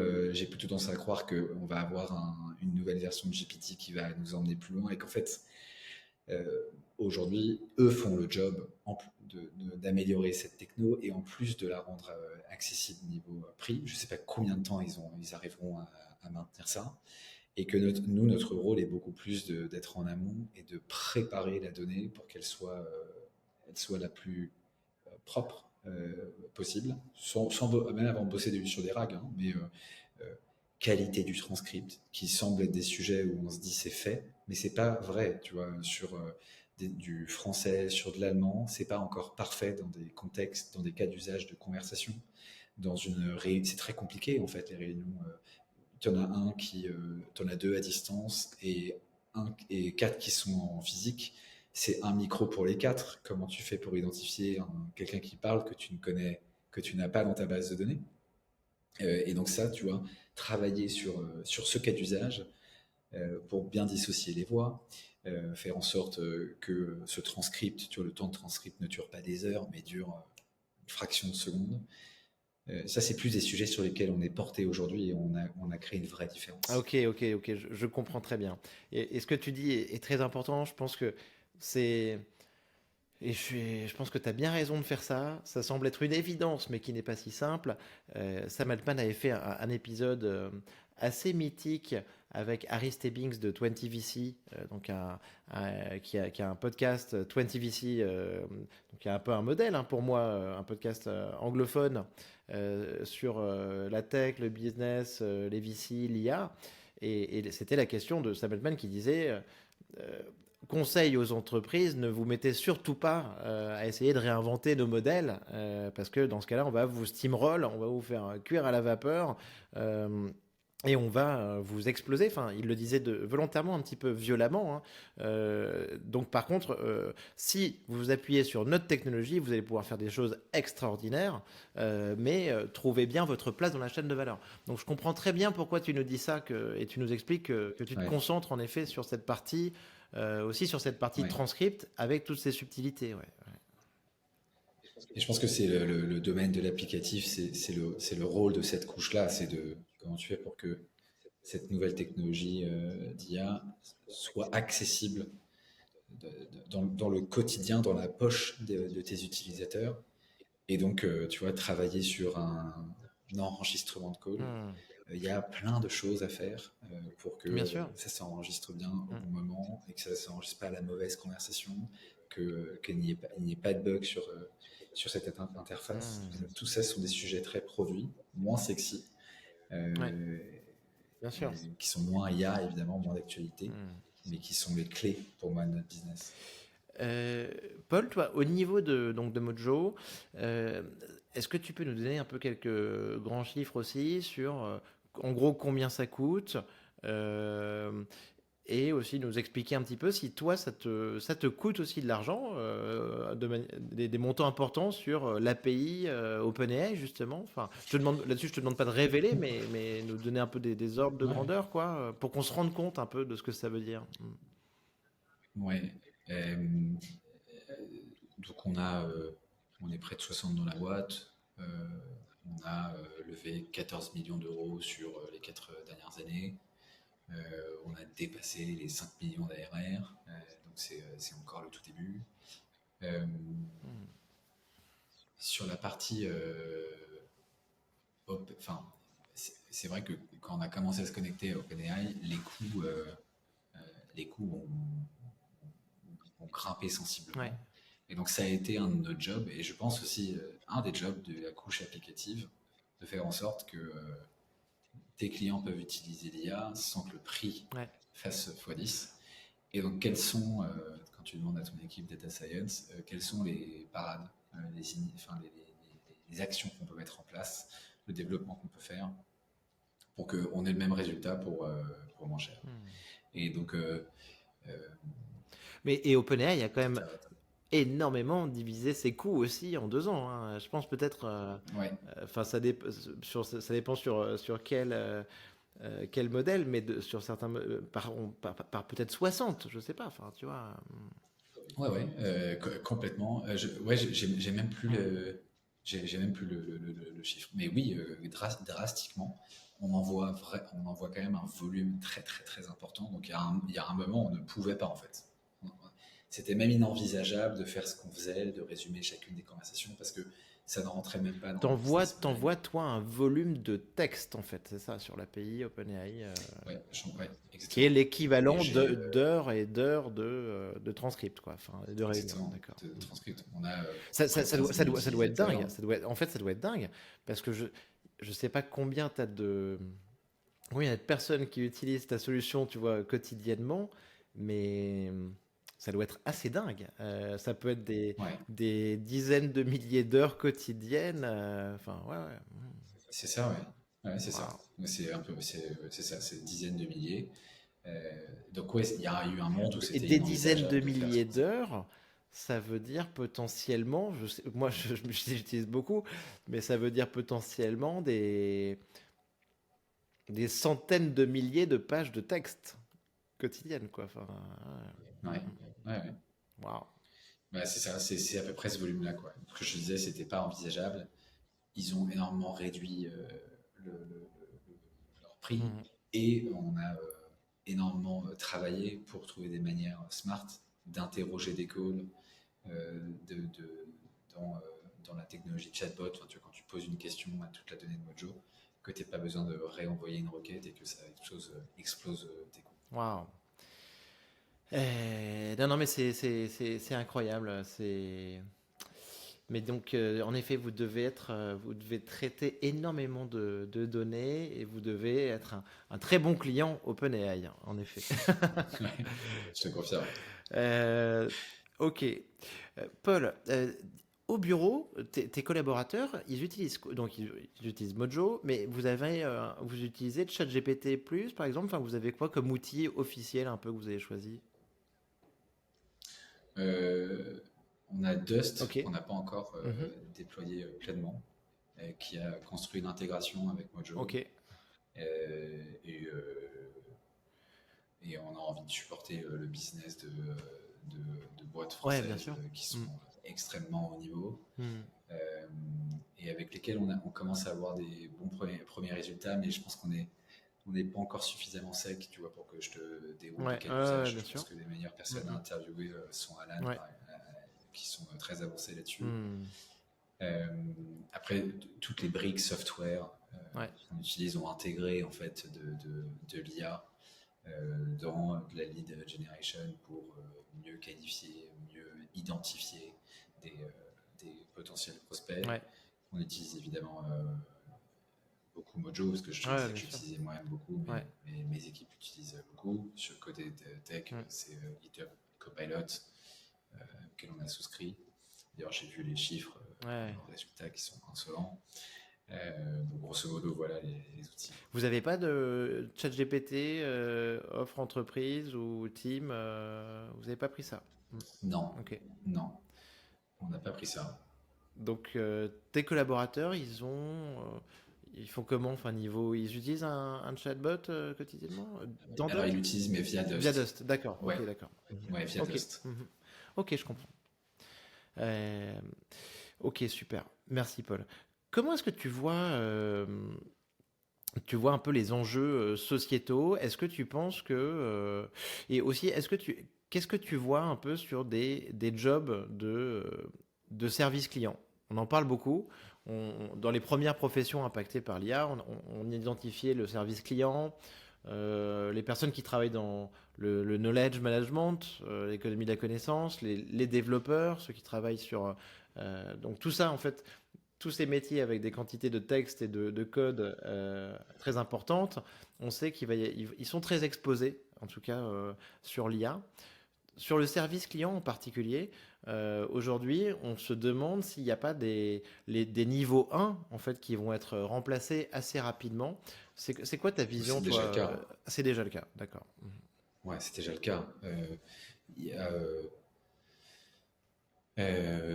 tendance à croire qu'on va avoir une nouvelle version de GPT qui va nous emmener plus loin, et qu'en fait, aujourd'hui, eux font le job d'améliorer cette techno et en plus de la rendre accessible niveau prix. Je ne sais pas combien de temps ils arriveront à maintenir ça, et que notre rôle est beaucoup plus d'être en amont et de préparer la donnée pour qu'elle soit la plus propre possible, même avant de bosser sur des RAG, hein, mais qualité du transcript, qui semble être des sujets où on se dit c'est fait, mais c'est pas vrai, tu vois, sur du français, sur de l'allemand, c'est pas encore parfait dans des contextes, dans des cas d'usage de conversation. C'est très compliqué en fait les réunions. Tu en as t'en as deux à distance et 4 qui sont en physique. C'est un micro pour les 4. Comment tu fais pour identifier quelqu'un qui parle que tu ne connais, que tu n'as pas dans ta base de données? Et donc ça, tu vois, travailler sur ce cas d'usage pour bien dissocier les voix, faire en sorte que ce transcript, tu vois, le temps de transcript ne dure pas des heures, mais dure une fraction de seconde. Ça, c'est plus des sujets sur lesquels on est porté aujourd'hui et on a créé une vraie Ah, différence. ok, ok, ok, je comprends très bien. Et ce que tu dis est très important. Je pense que c'est. Et je pense que tu as bien raison de faire ça. Ça semble être une évidence, mais qui n'est pas si simple. Sam Altman avait fait un épisode assez mythique avec Harry Stebbings de 20VC, donc qui a un podcast 20VC, donc qui est un peu un modèle hein, pour moi, un podcast anglophone sur la tech, le business, les VC, l'IA. Et c'était la question de Sam Altman qui disait euh, conseil aux entreprises, ne vous mettez surtout pas à essayer de réinventer nos modèles, parce que dans ce cas-là, on va vous steamroll, on va vous faire cuire à la vapeur, euh, et on va vous exploser. Enfin, il le disait volontairement un petit peu violemment, hein. Donc par contre, si vous vous appuyez sur notre technologie, vous allez pouvoir faire des choses extraordinaires, mais trouvez bien votre place dans la chaîne de valeur. Donc je comprends très bien pourquoi tu nous dis ça et tu nous expliques que tu te Ouais, concentres en effet sur cette partie aussi sur cette partie de ouais. transcript avec toutes ces subtilités. Ouais. Et je pense que c'est le domaine de l'applicatif, c'est le rôle de cette couche-là, c'est de comment tu fais pour que cette nouvelle technologie d'IA soit accessible dans le quotidien, dans la poche de tes utilisateurs. Et donc, tu vois, travailler sur un enregistrement de call. Hmm. Il y a plein de choses à faire pour que Bien sûr. ça s'enregistre bien au Hmm. bon moment et que ça ne s'enregistre pas à la mauvaise conversation, qu'il n'y ait pas de bug sur cette interface. Hmm. Donc, tout ça sont des sujets très produits, moins sexy, Ouais, euh, bien sûr. qui sont moins IA, évidemment, moins d'actualité, Hmm. mais qui sont les clés pour moi de notre business. Euh, Paul, toi, au niveau de Mojo, euh, est-ce que tu peux nous donner un peu quelques grands chiffres aussi sur, en gros, combien ça coûte euh, et aussi nous expliquer un petit peu si toi, ça te coûte aussi de l'argent, des montants importants sur l'API OpenAI, justement. Enfin, là-dessus, je te demande pas de révéler, mais nous donner un peu des ordres de Ouais, grandeur, quoi, pour qu'on se rende compte un peu de ce que ça veut dire. ouais. Donc on est près de 60 dans la boîte. On a levé 14 millions d'euros sur les 4 dernières années. On a dépassé les 5 millions d'ARR. Donc c'est encore le tout début. Euh, Hmm. sur la partie, enfin, c'est vrai que quand on a commencé à se connecter à OpenAI, les coûts ont grimpé Ouais. sensiblement. Et donc ça a été un de nos jobs, et je pense aussi un des jobs de la couche applicative, de faire en sorte que tes clients peuvent utiliser l'IA sans que le prix Ouais. fasse x10. Et donc quand tu demandes à ton équipe Data Science, quelles sont les parades, les actions qu'on peut mettre en place, le développement qu'on peut faire pour qu'on ait le même résultat pour moins cher. Hmm. Et donc, Mais et OpenAI a quand même t'as- énormément divisé ses coûts aussi en 2 ans, hein. Je pense peut-être, ouais, enfin ça dépend sur quel modèle, mais sur certains, par peut-être 60, je sais pas. Enfin, tu vois. ouais, complètement. Ouais, j'ai même plus Hmm. j'ai même plus le chiffre. Mais oui, drastiquement, on envoie quand même un volume très, très, très important. Donc il y a un moment, on ne pouvait pas en fait. C'était même inenvisageable de faire ce qu'on faisait, de résumer chacune des conversations parce que ça ne rentrait même pas dans le business model. T'envoies toi un volume de texte en fait, c'est ça, sur l'API OpenAI, Ouais, qui est exactement. Et l'équivalent j'ai d'heures et d'heures de transcript, quoi, enfin, de réunion, exactement d'accord. de transcript. On a près Ça, de 15 000 ça doit être dingue. utilisateurs. En fait, ça doit être dingue parce que je sais pas combien il y a de personnes qui utilisent ta solution, tu vois, quotidiennement, mais ça doit être assez dingue. Ça peut être Ouais, des dizaines de milliers d'heures quotidiennes. Enfin, ouais, ouais. c'est ça, ouais. Ouais, c'est ça. Waouh. C'est un peu, c'est ça, c'est dizaines de milliers. Donc ouais, il y a eu un monde où Et c'était des dizaines de inenvisageable de faire ce milliers qu'on faisait. d'heures, ça veut dire potentiellement, moi j'utilise beaucoup, mais ça veut dire potentiellement des centaines de milliers de pages de texte. quotidienne, quoi. Enfin, Ouais, ouais, ouais. waouh. Bah, c'est ça, c'est à peu près ce volume-là, quoi. Ce que je disais, c'était pas envisageable. Ils ont énormément réduit leur prix Mhm. et on a énormément travaillé pour trouver des manières smart d'interroger des calls dans, dans la technologie chatbot. Enfin, tu vois, quand tu poses une question à toute la donnée de Mojo, que tu n'aies pas besoin de réenvoyer une requête et que ça explose tes coûts. Waouh. Non, non, mais c'est incroyable. Mais donc, en effet, vous devez traiter énormément de données et vous devez être un très bon client OpenAI, hein, en effet. Ouais, je te confirme. Euh, ok. Paul, au bureau, tes collaborateurs, ils utilisent Mojo, mais vous utilisez ChatGPT+, par exemple, enfin, vous avez quoi comme outil officiel un peu que vous avez choisi? Euh, on a Dust, Ok. qu'on n'a pas encore Mhm. déployé pleinement, qui a construit une intégration avec Mojo. Ok. Euh, et, euh, et on a envie de supporter le business de boîtes Ouais, bien françaises sûr. qui sont Mm. extrêmement haut niveau Mm. euh, et avec lesquelles on commence à avoir des bons premiers résultats, mais je pense on n'est pas encore suffisamment sec, tu vois, pour que je te déroule des Ouais, cas d'usage. bien Je pense sûr. que les meilleures Mm, personnes à mm. interviewer sont Alan, Ouais. qui sont très avancés là-dessus. Mm. Euh, Après, toutes les briques software Ouais. qu'on utilise ont intégré en fait de l'IA dans de la lead generation pour mieux qualifier, mieux identifier des potentiels prospects. Ouais. On utilise évidemment beaucoup Mojo, parce que je te Ouais, disais que bien sûr. j'utilisais moi-même beaucoup, Ouais. mais mes équipes utilisent beaucoup. Sur le côté tech, Mm. c'est GitHub Copilot, auquel on a souscrit. D'ailleurs, j'ai vu les chiffres, Ouais. leurs résultats qui sont insolents. Donc, grosso modo, voilà les outils. Vous n'avez pas de ChatGPT offre entreprise ou team vous n'avez pas pris ça? Mm. Non, Ok. non, on n'a pas pris ça. Donc tes collaborateurs, ils font comment? Enfin niveau, ils utilisent un chatbot quotidiennement dans Alors, ils Doc? l'utilisent, mais via Via Dust. Dust. D'accord. Ouais, Ok, d'accord. Mhm. ouais, via Ok. Dust. Mhm. Ok, je comprends. Euh, ok, super. Merci Paul. Comment est-ce que tu vois un peu les enjeux sociétaux? Est-ce que tu penses que et aussi qu'est-ce que tu vois un peu sur des jobs de service client? On en parle beaucoup. Dans les premières professions impactées par l'IA, on identifiait le service client, les personnes qui travaillent dans le knowledge management, l'économie de la connaissance, les développeurs, ceux qui travaillent sur donc tout ça en fait tous ces métiers avec des quantités de texte et de code très importantes, on sait ils sont très exposés, en tout cas sur l'IA. Sur le service client en particulier, aujourd'hui, on se demande s'il n'y a pas des niveaux 1 en fait, qui vont être remplacés assez rapidement. C'est quoi ta vision, C'est déjà le toi? cas. C'est déjà le cas, d'accord. Ouais, c'est déjà le cas. Il y a,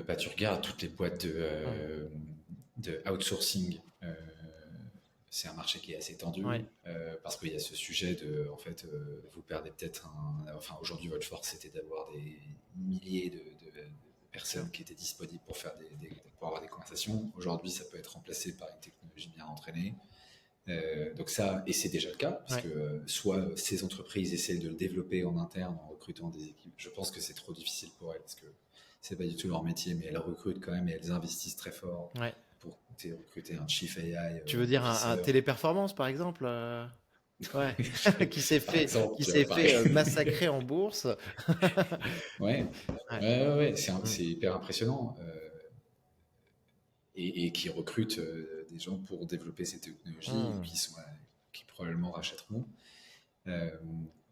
bah, tu regardes toutes les boîtes Mhm. de outsourcing. C'est un marché qui est assez Ouais, tendu parce qu'il y a ce sujet de, en fait, vous perdez peut-être enfin, aujourd'hui, votre force, c'était d'avoir des milliers de bien sûr. personnes qui étaient disponibles pour pour avoir des conversations. Aujourd'hui, ça peut être remplacé par une technologie bien entraînée. Donc ça, et c'est déjà le cas, parce Ouais. que soit ces entreprises essaient de le développer en interne en recrutant des équipes. Je pense que c'est trop difficile pour elles, parce que c'est pas du tout leur métier, mais elles recrutent quand même et elles investissent très fort Ouais. pour recruter un chief AI Tu veux dire un officer. téléperformance, par exemple ouais, Par exemple, qui tu vois, s'est pareil. fait massacrer en bourse. Ouais, Ouais. ouais, Mm. c'est hyper impressionnant. Et qui recrutent des gens pour développer ces technologies et Mm. qui probablement rachèteront. Euh,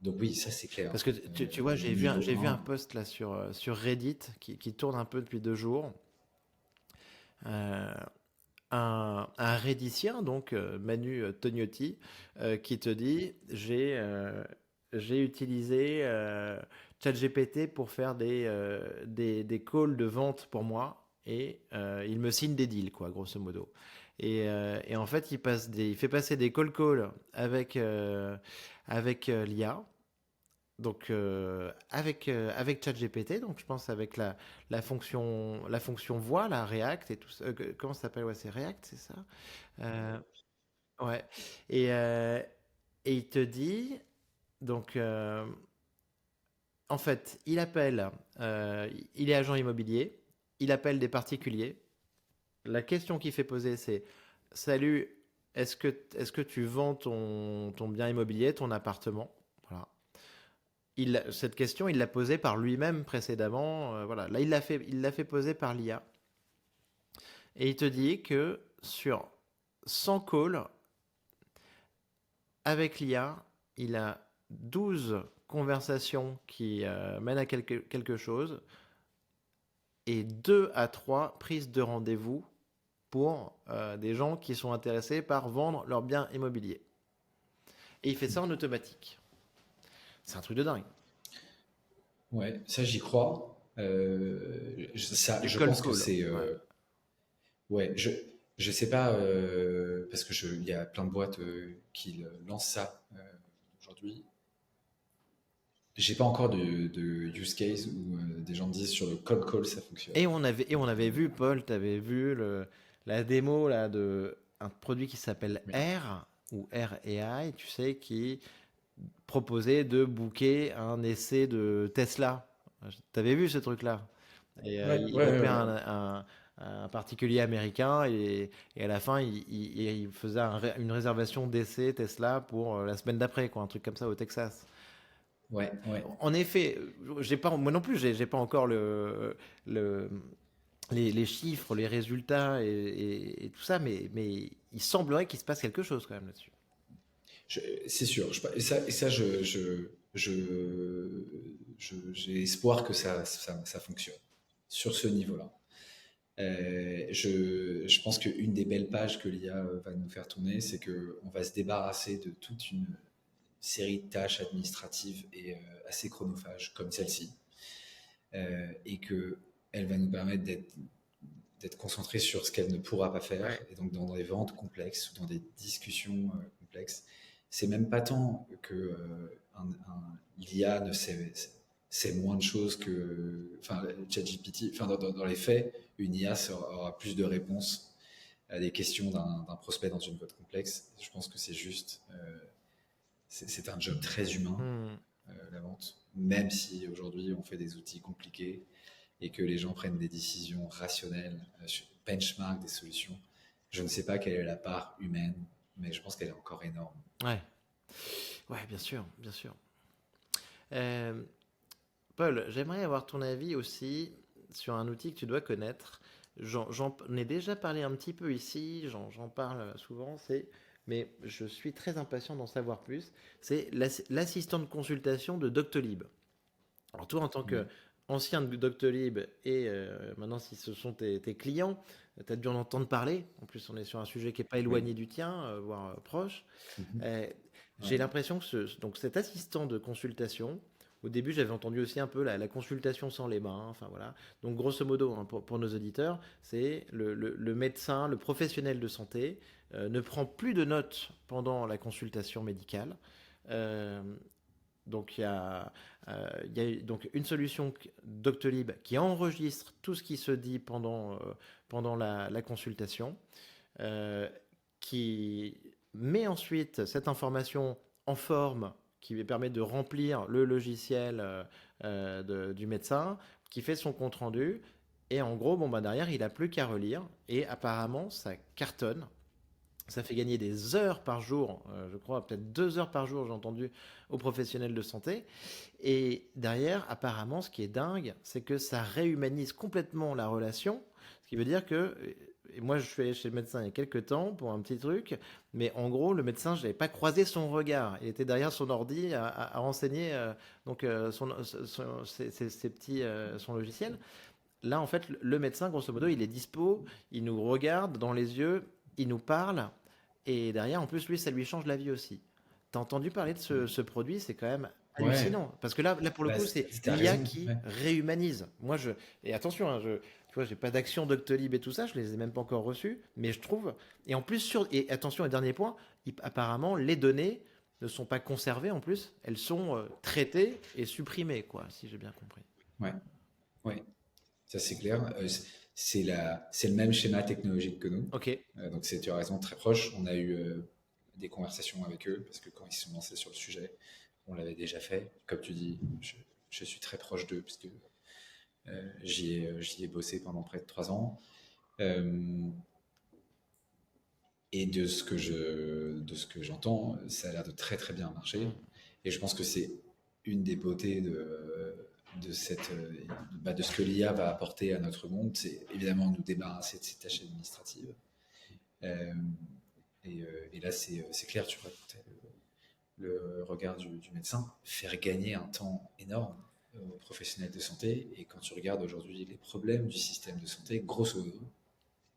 donc oui, ça c'est clair. Parce que tu vois, Niveau j'ai vu un 1, post là sur Reddit qui tourne un peu depuis 2 jours. Euh, un Redditien, donc Manu Tognotti, qui te dit j'ai utilisé ChatGPT pour faire des calls de vente pour moi et il me signe des deals, quoi, grosso modo. Et en fait, il fait passer des calls avec l'IA Donc avec ChatGPT, donc je pense avec la fonction voix, la React et tout ça. Comment ça s'appelle? Ouais, c'est React, c'est ça? Euh, ouais. Et, euh, et il te dit, donc en fait, il est agent immobilier, il appelle des particuliers. La question qu'il fait poser, c'est: Salut, est-ce que tu vends ton bien immobilier, ton appartement? Voilà. Cette question, il l'a posée par lui-même précédemment. Voilà. Là, il l'a fait poser par l'IA. Et il te dit que sur 100 calls avec l'IA, il a 12 conversations qui mènent à quelque chose et 2 à 3 prises de rendez-vous pour des gens qui sont intéressés par vendre leurs biens immobiliers. Et il fait ça en automatique. C'est un truc de dingue. Ouais, ça j'y crois. Du Je cold pense que call. c'est Ouais. ouais, je sais pas parce que il y a plein de boîtes qui lancent ça aujourd'hui. J'ai pas encore de use case où des gens me disent sur le cold call ça fonctionne. Et on avait vu, Paul, tu avais vu la démo là, de un produit qui s'appelle Oui. R, ou R AI, tu sais, qui proposait de booker un essai de Tesla. Tu avais vu ce truc-là? Et Ouais, il ouais, ouais, appelait ouais. un particulier américain et à la fin, il faisait une réservation d'essai Tesla pour la semaine d'après, quoi, un truc comme ça au Texas. Ouais, ouais. En effet, moi non plus, j'ai pas encore le, les chiffres, les résultats et tout ça, mais il semblerait qu'il se passe quelque chose quand même là-dessus. C'est sûr. Et ça j'ai espoir que ça fonctionne sur ce niveau-là. Je pense qu'une des belles pages que l'IA va nous faire tourner, c'est qu'on va se débarrasser de toute une série de tâches administratives et assez chronophages comme celle-ci, et que elle va nous permettre d'être concentré sur ce qu'elle ne pourra pas faire, Ouais. et donc dans des ventes complexes ou dans des discussions complexes. C'est même pas tant que l'IA sait moins de choses que, enfin, ChatGPT, enfin, dans les faits, une IA aura plus de réponses à des questions d'un prospect dans une boîte complexe. Je pense que c'est juste, c'est un job très humain, Hmm. la vente, même si aujourd'hui on fait des outils compliqués et que les gens prennent des décisions rationnelles, benchmark des solutions. Je ne sais pas quelle est la part humaine, mais je pense qu'elle est encore énorme. Ouais. Ouais, bien sûr, bien sûr. Euh, Paul, j'aimerais avoir ton avis aussi sur un outil que tu dois connaître. J'en ai déjà parlé un petit peu ici, j'en parle souvent, mais je suis très impatient d'en savoir plus. C'est l'assistant de consultation de Doctolib. Alors toi, en tant Oui, qu'ancien de Doctolib et maintenant si ce sont tes clients, tu as dû en entendre parler. En plus, on est sur un sujet qui n'est pas oui. éloigné du tien, voire proche. Mhm. Euh, j'ai Ouais. l'impression que donc cet assistant de consultation, au début j'avais entendu aussi un peu la consultation sans les mains, enfin voilà. Donc grosso modo, hein, pour nos auditeurs, c'est le médecin, le professionnel de santé ne prend plus de notes pendant la consultation médicale. Euh, donc il y a donc une solution Doctolib qui enregistre tout ce qui se dit pendant la consultation, euh, qui met ensuite cette information en forme qui lui permet de remplir le logiciel du médecin, qui fait son compte rendu. Et en gros, bon, bah, derrière, il n'a plus qu'à relire. Et apparemment, ça cartonne. Ça fait gagner des heures par jour, je crois, peut-être 2 heures par jour, j'ai entendu, aux professionnels de santé. Et derrière, apparemment, ce qui est dingue, c'est que ça réhumanise complètement la relation. Ce qui veut dire que, et moi je suis allé chez le médecin il y a quelques temps pour un petit truc, mais en gros, le médecin, je n'avais pas croisé son regard. Il était derrière son ordi à renseigner donc, son logiciel. Là, en fait, le médecin, grosso modo, il est dispo, il nous regarde dans les yeux, il nous parle, et derrière, en plus, lui, ça lui change la vie aussi. T'as entendu parler de ce produit? C'est quand même Ouais. hallucinant. Parce que là pour le Bah, coup, c'est t'as l'IA raison. qui Ouais. réhumanise. Et attention, hein, tu vois, j'ai pas d'action Doctolib et tout ça, je les ai même pas encore reçus, mais je trouve. Et en plus, et attention, un dernier point, apparemment, les données. ne sont pas conservées en plus, elles sont traitées et supprimées, quoi, si j'ai bien compris. Ouais, ouais, ça c'est clair. C'est le même schéma technologique que nous. Ok. Donc tu as raison, très proche. On a eu des conversations avec eux parce que quand ils se sont lancés sur le sujet, on l'avait déjà fait. Comme tu dis, je suis très proche d'eux parce que j'y ai bossé pendant près de 3 ans. Et de ce que j'entends, ça a l'air de très très bien marcher. Et je pense que c'est une des beautés de ce que l'IA va apporter à notre monde, c'est évidemment nous débarrasser de ces tâches administratives. Et là, c'est clair, tu vois, le regard du médecin, faire gagner un temps énorme aux professionnels de santé. Et quand tu regardes aujourd'hui les problèmes du système de santé, grosso modo,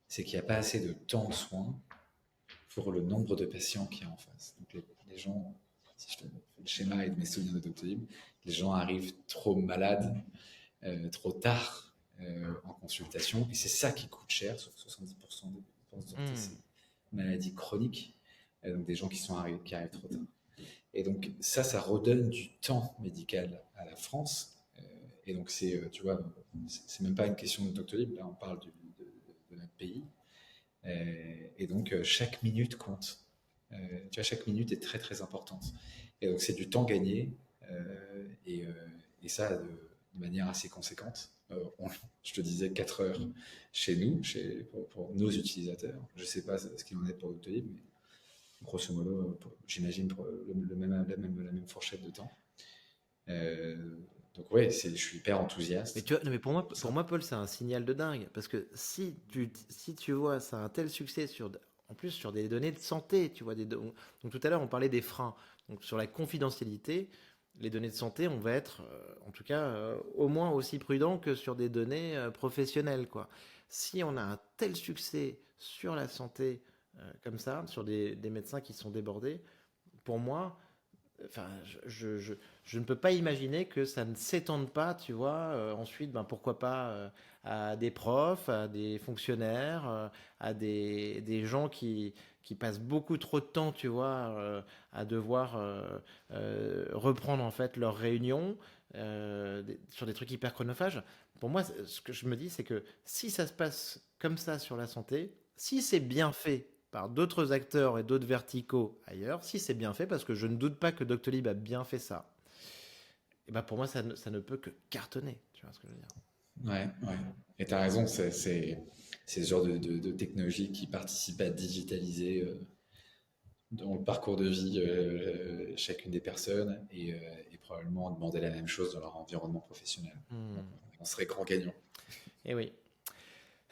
c'est qu'il n'y a pas assez de temps de soins pour le nombre de patients qu'il y a en face. Donc les gens, si je te fais le schéma et de mes souvenirs de Doctolib, les gens arrivent trop malades, trop tard en consultation, et c'est ça qui coûte cher, sauf 70% des dépenses de santé, c'est maladies chroniques, donc des gens qui arrivent trop tard. Et donc ça redonne du temps médical à la France, et donc tu vois, c'est même pas une question de Doctolib, là on parle de notre pays. Et donc, chaque minute compte. Tu vois, chaque minute est très, très importante. Et donc, c'est du temps gagné. Et ça, de manière assez conséquente. Je te disais 4 heures chez nous, pour nos utilisateurs. Je ne sais pas ce qu'il en est pour Doctolib, mais grosso modo, j'imagine la même fourchette de temps. Donc ouais, je suis hyper enthousiaste. Mais tu vois, non, mais pour moi, Paul, c'est un signal de dingue. Parce que si tu vois, ça a un tel succès en plus sur des données de santé, tu vois, donc tout à l'heure, on parlait des freins. Donc sur la confidentialité, les données de santé, on va être, en tout cas, au moins aussi prudent que sur des données professionnelles, quoi. Si on a un tel succès sur la santé, comme ça, sur des médecins qui sont débordés, pour moi, enfin, je ne peux pas imaginer que ça ne s'étende pas, tu vois. Ensuite, ben, pourquoi pas à des profs, à des fonctionnaires, à des gens qui passent beaucoup trop de temps, tu vois, à devoir reprendre en fait leurs réunions sur des trucs hyper chronophages. Pour moi, ce que je me dis, c'est que si ça se passe comme ça sur la santé, si c'est bien fait par d'autres acteurs et d'autres verticaux ailleurs, si c'est bien fait, parce que je ne doute pas que Doctolib a bien fait ça, et ben pour moi, ça ne peut que cartonner. Tu vois ce que je veux dire? Ouais, ouais. Et tu as raison, c'est ce genre de technologie qui participe à digitaliser dans le parcours de vie chacune des personnes et probablement demander la même chose dans leur environnement professionnel. On serait grand gagnant. Et oui.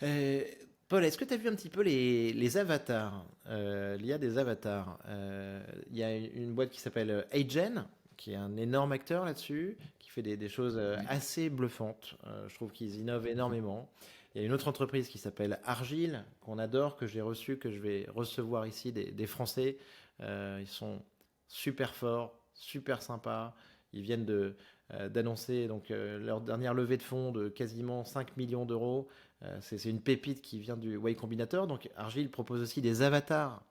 Euh, Paul, est-ce que tu as vu un petit peu les avatars l'IA des avatars. Il y a une boîte qui s'appelle Agen, qui est un énorme acteur là-dessus, qui fait des choses Ouais. assez bluffantes. Je trouve qu'ils innovent énormément. Il y a une autre entreprise qui s'appelle Argile, qu'on adore, que j'ai reçu, que je vais recevoir ici des Français. Ils sont super forts, super sympas. Ils viennent d'annoncer donc leur dernière levée de fonds de quasiment 5 millions d'euros. C'est une pépite qui vient du Y Combinator. Donc Argile propose aussi des avatars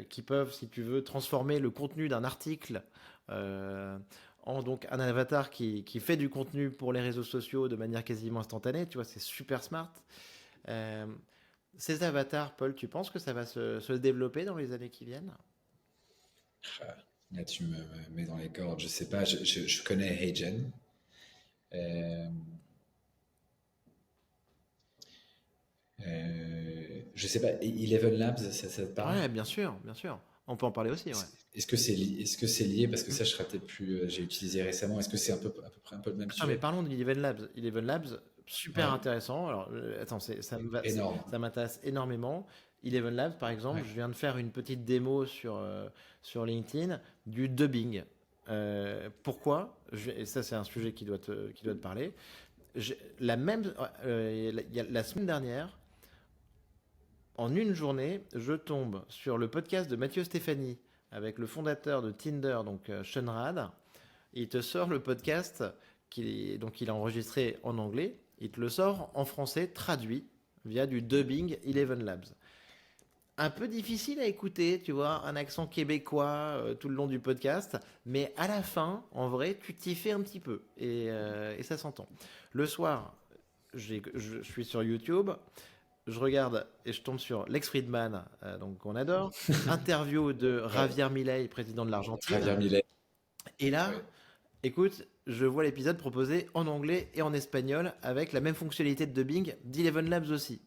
qui peuvent, si tu veux, transformer le contenu d'un article en donc un avatar qui fait du contenu pour les réseaux sociaux de manière quasiment instantanée. Tu vois, c'est super smart. Euh, Ces avatars, Paul, tu penses que ça va se développer dans les années qui viennent? Là, tu me mets dans les cordes. Je sais pas, je connais Heygen. Je sais pas, Eleven Labs, ça te parle? Ouais, bien sûr, bien sûr. On peut en parler aussi, ouais. Est-ce que c'est lié? Parce que ça, je serais peut-être plus. J'ai utilisé récemment. Est-ce que c'est à peu près un peu le même Ah, mais sujet? parlons d'Eleven Labs. Eleven Labs, super Ouais, intéressant. Alors, attends, énorme. ça m'intéresse énormément. Eleven Labs, par exemple, Ouais. je viens de faire une petite démo sur LinkedIn du dubbing. Pourquoi? Et ça, c'est un sujet qui doit te parler. La semaine dernière, en une journée, je tombe sur le podcast de Mathieu Stéphanie avec le fondateur de Tinder, donc Sean Rad. Il te sort le podcast donc il a enregistré en anglais. Il te le sort en français traduit via du dubbing Eleven Labs. un peu difficile à écouter, tu vois, un accent québécois tout le long du podcast, mais à la fin, en vrai, tu t'y fais un petit peu et ça s'entend. Le soir, je suis sur YouTube, je regarde et je tombe sur Lex Friedman, donc qu'on adore, interview de Ouais. Javier Milei, président de l'Argentine, Javier Milei. et là, Ouais. écoute, je vois l'épisode proposé en anglais et en espagnol avec la même fonctionnalité de dubbing d'Eleven Labs aussi.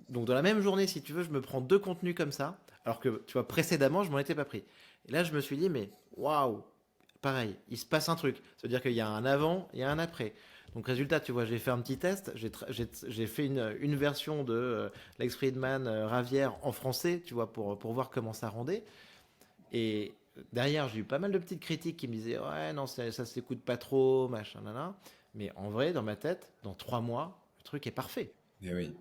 Donc dans la même journée, si tu veux, je me prends deux contenus comme ça, alors que tu vois, précédemment, je m'en étais pas pris. Et là, je me suis dit, mais waouh, pareil, il se passe un truc. C'est-à-dire qu'il y a un avant, il y a un après. Donc résultat, tu vois, j'ai fait un petit test, j'ai fait une version de Lex Friedman, Ravière en français, tu vois, pour voir comment ça rendait. Et derrière, j'ai eu pas mal de petites critiques qui me disaient, ouais, non, ça s'écoute pas trop, machin, nan. Mais en vrai, dans ma tête, dans 3 mois, le truc est parfait. Mais oui,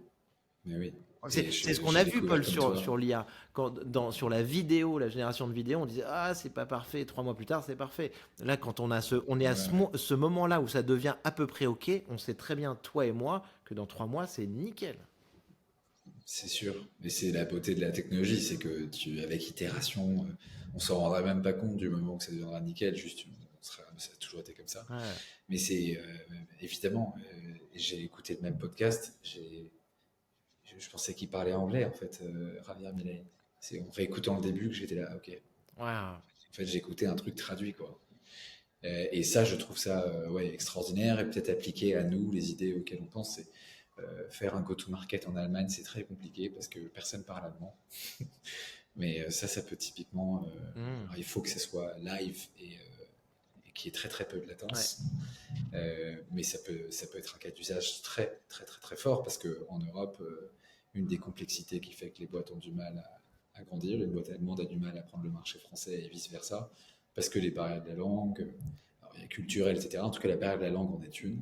mais oui. C'est Et c'est ce qu'on j'ai a vu, découvert Paul, comme sur, toi. sur l'IA. Sur la vidéo, la génération de vidéos, on disait ah, c'est pas parfait. 3 mois plus tard, c'est parfait. Là, quand on est à Ouais, ouais. ce moment-là où ça devient à peu près OK, on sait très bien, toi et moi, que dans 3 mois, c'est nickel. C'est sûr. Mais c'est la beauté de la technologie, c'est que avec itération, on s'en rendra même pas compte du moment où ça deviendra nickel. Juste, ça a toujours été comme ça. Ouais. Mais c'est évidemment, j'ai écouté le même podcast. Je pensais qu'il parlait anglais en fait, Javier Milei. C'est en réécoutant le début que j'étais là, ok. Ouais. En fait, j'écoutais un truc traduit quoi. Et ça, je trouve ça ouais, extraordinaire et peut-être appliqué à nous, les idées auxquelles on pense. C'est faire un go-to-market en Allemagne, c'est très compliqué parce que personne parle allemand. Mais ça peut typiquement. Hmm. Alors, il faut que ce soit live et qu'il y ait très très peu de Ouais. latence. Mais ça peut être un cas d'usage très très très très fort parce qu'en Europe, une des complexités qui fait que les boîtes ont du mal à grandir, une boîte allemande a du mal à prendre le marché français et vice versa, parce que les barrières de la langue, alors, il y a culturel, etc. En tout cas, la barrière de la langue en est une.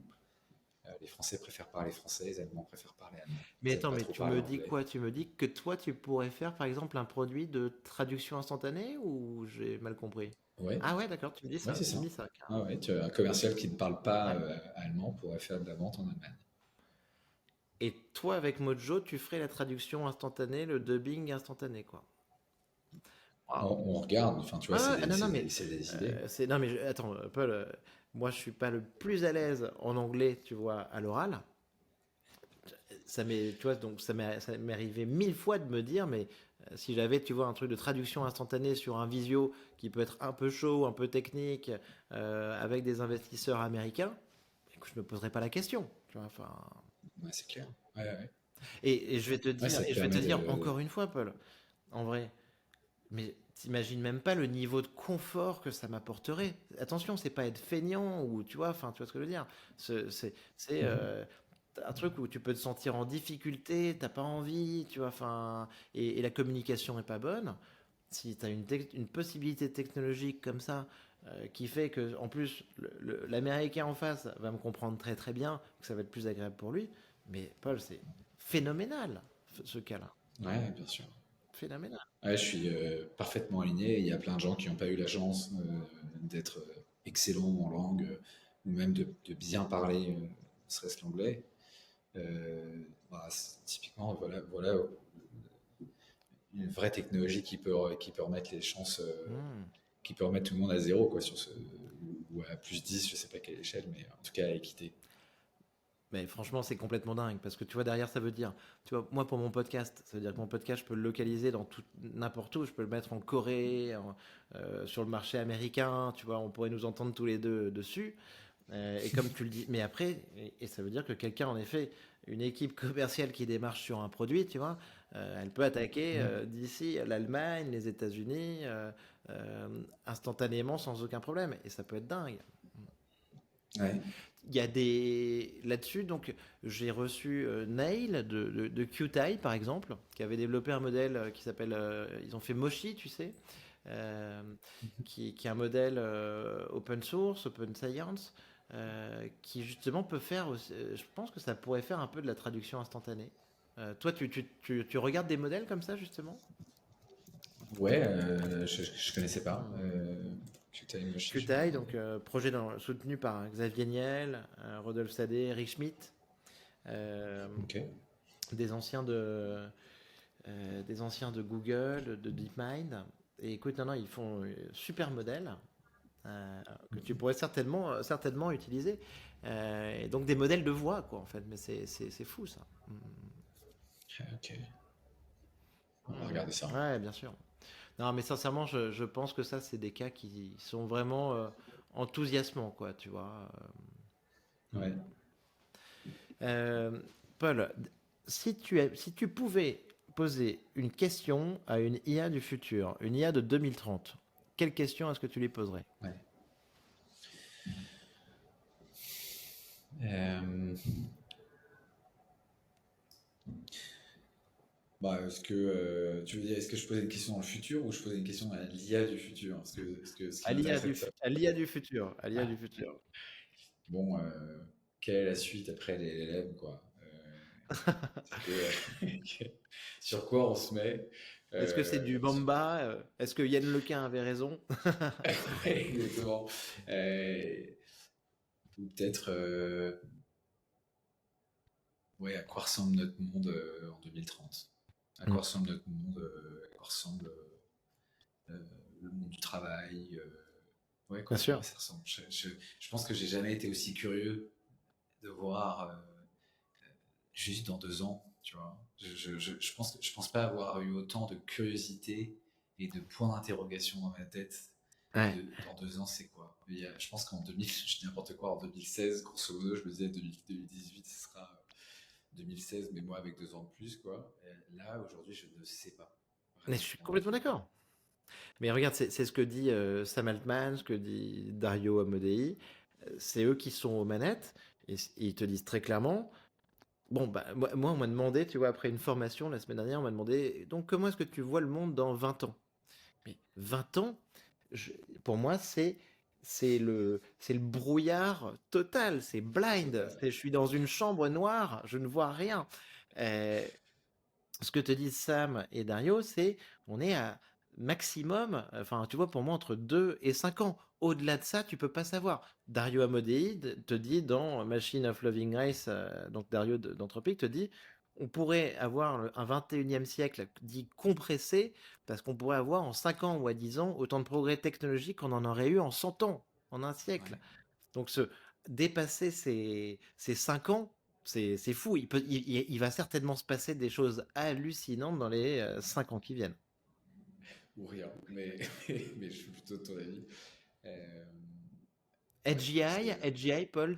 Les Français préfèrent parler français, les Allemands préfèrent parler allemand. Mais Ils n'aiment attends, pas mais trop tu parler me dis anglais. quoi? Tu me dis que toi, tu pourrais faire, par exemple, un produit de traduction instantanée ou j'ai mal compris? Ouais, Ah ouais, d'accord, ouais, c'est tu me ça. dis ça, Ah carrément. ouais, tu as un commercial qui ne parle pas Ouais. allemand pourrait faire de la vente en Allemagne. Et toi, avec Mojo, tu ferais la traduction instantanée, le dubbing instantané, quoi. Waouh. On regarde, enfin, tu vois, Ah, ah, non, non, mais c'est des idées. non, mais attends, Paul, moi, je suis pas le plus à l'aise en anglais, tu vois, à l'oral. Ça m'est, tu vois, donc ça m'est arrivé 1000 fois de me dire, mais si j'avais, tu vois, un truc de traduction instantanée sur un visio qui peut être un peu chaud, un peu technique, avec des investisseurs américains, écoute, je me poserais pas la question, tu vois. Enfin, Ouais, c'est clair. Ouais, ouais. et je vais te Ouais, dire, ça te et je vais te permet dire de. encore une fois, Paul, en vrai. Mais t'imagines même pas le niveau de confort que ça m'apporterait. Attention, c'est pas être feignant ou tu vois, enfin, tu vois ce que je veux dire. C'est Mhm. un truc où tu peux te sentir en difficulté, t'as pas envie, tu vois, enfin, et la communication est pas bonne. Si tu as une possibilité technologique comme ça qui fait que, en plus, l'Américain en face va me comprendre très très bien, que ça va être plus agréable pour lui. Mais Paul, c'est phénoménal ce cas-là. Ouais, bien sûr. Phénoménal. Ouais, je suis parfaitement aligné. Il y a plein de gens qui n'ont pas eu la chance d'être excellents en langue ou même de bien parler, serait-ce l'anglais. Bah, typiquement, voilà une vraie technologie qui peut remettre les chances, Hmm. qui peut remettre tout le monde à zéro, quoi, sur ce, ou à plus 10, je sais pas quelle échelle, mais en tout cas à équité. Mais franchement, c'est complètement dingue parce que tu vois, derrière, ça veut dire, tu vois, moi pour mon podcast, ça veut dire que mon podcast, je peux le localiser dans tout, n'importe où. Je peux le mettre en Corée, sur le marché américain, tu vois, on pourrait nous entendre tous les deux dessus. Et comme tu le dis, mais après, et ça veut dire que quelqu'un, en effet, une équipe commerciale qui démarche sur un produit, tu vois, elle peut attaquer Mm. d'ici l'Allemagne, les États-Unis, instantanément sans aucun problème. Et ça peut être dingue. Ouais. Il y a des là-dessus, donc j'ai reçu Nail de QTI par exemple, qui avait développé un modèle qui s'appelle, ils ont fait Moshi, tu sais, euh, qui est un modèle open source, open science, qui justement peut faire, je pense que ça pourrait faire un peu de la traduction instantanée. Toi, tu regardes des modèles comme ça justement? Ouais, je connaissais pas. Hmm. Qtime Moshi, je vais QTI, donc regarder. projet soutenu par Xavier Niel, Rodolphe Sadé, Eric Schmidt. Euh, Ok. des anciens des anciens de Google, de DeepMind. Et écoute, non, ils font super modèle que tu pourrais certainement utiliser. Et donc des modèles de voix, quoi, en fait. Mais c'est fou, ça. Ok, on va regarder ça. Ouais, bien sûr. Non, mais sincèrement, je pense que ça, c'est des cas qui sont vraiment enthousiasmants, quoi, tu vois. Ouais. Euh, Paul, si tu pouvais poser une question à une IA du futur, une IA de 2030, quelle question est-ce que tu lui poserais? Ouais. Euh, Bah, tu veux dire, est-ce que je posais une question dans le futur ou je posais une question à l'IA du futur? Ce qui m'intéresserait de savoir. À l'IA du futur, à l'IA du futur. Bon, quelle est la suite après les LLM, quoi? Sur quoi on se met? Est-ce que c'est du Sur- Bamba? Est-ce que Yann Lequin avait raison? Ouais, exactement. Euh, ou peut-être, ouais, à quoi ressemble notre monde en 2030? À quoi Mm. ressemble notre monde? À quoi ressemble le monde du travail? Ouais, Bien à quoi sûr. ça ressemble? Je pense que j'ai jamais été aussi curieux de voir juste dans 2 ans, tu vois. Je pense pas avoir eu autant de curiosité et de points d'interrogation dans ma tête Ouais. dans 2 ans, c'est quoi? Je pense qu'en 2000, je dis n'importe quoi, en 2016, grosso modo, je me disais 2018, ce sera 2016, mais moi avec 2 ans de plus, quoi. Et là, aujourd'hui, je ne sais pas. Mais Vraiment, je suis vraiment, complètement d'accord. Mais regarde, c'est ce que dit Sam Altman, ce que dit Dario Amodei. C'est eux qui sont aux manettes et ils te disent très clairement. Bon, bah, moi, on m'a demandé, tu vois, après une formation la semaine dernière, on m'a demandé, donc comment est-ce que tu vois le monde dans 20 ans? Mais 20 ans, je- pour moi, c'est le brouillard total, c'est blind. total. Je suis dans une chambre noire, je ne vois rien. Euh, Ce que te disent Sam et Dario, c'est on est à maximum, enfin, tu vois, pour moi, entre 2 et 5 ans. Au-delà de ça, tu peux pas savoir. Dario Amodei te dit dans Machine of Loving Grace, donc Dario d'Anthropic te dit on pourrait avoir un 21e siècle dit compressé parce qu'on pourrait avoir en 5 ans ou à 10 ans autant de progrès technologiques qu'on en aurait eu en 100 ans, en un siècle. Ouais. Donc dépasser ces 5 ans, c'est fou. Il va certainement se passer des choses hallucinantes dans les 5 ans qui viennent. Ou rien, mais je suis plutôt de ton avis. Euh, ouais, parce que. AGI, Paul,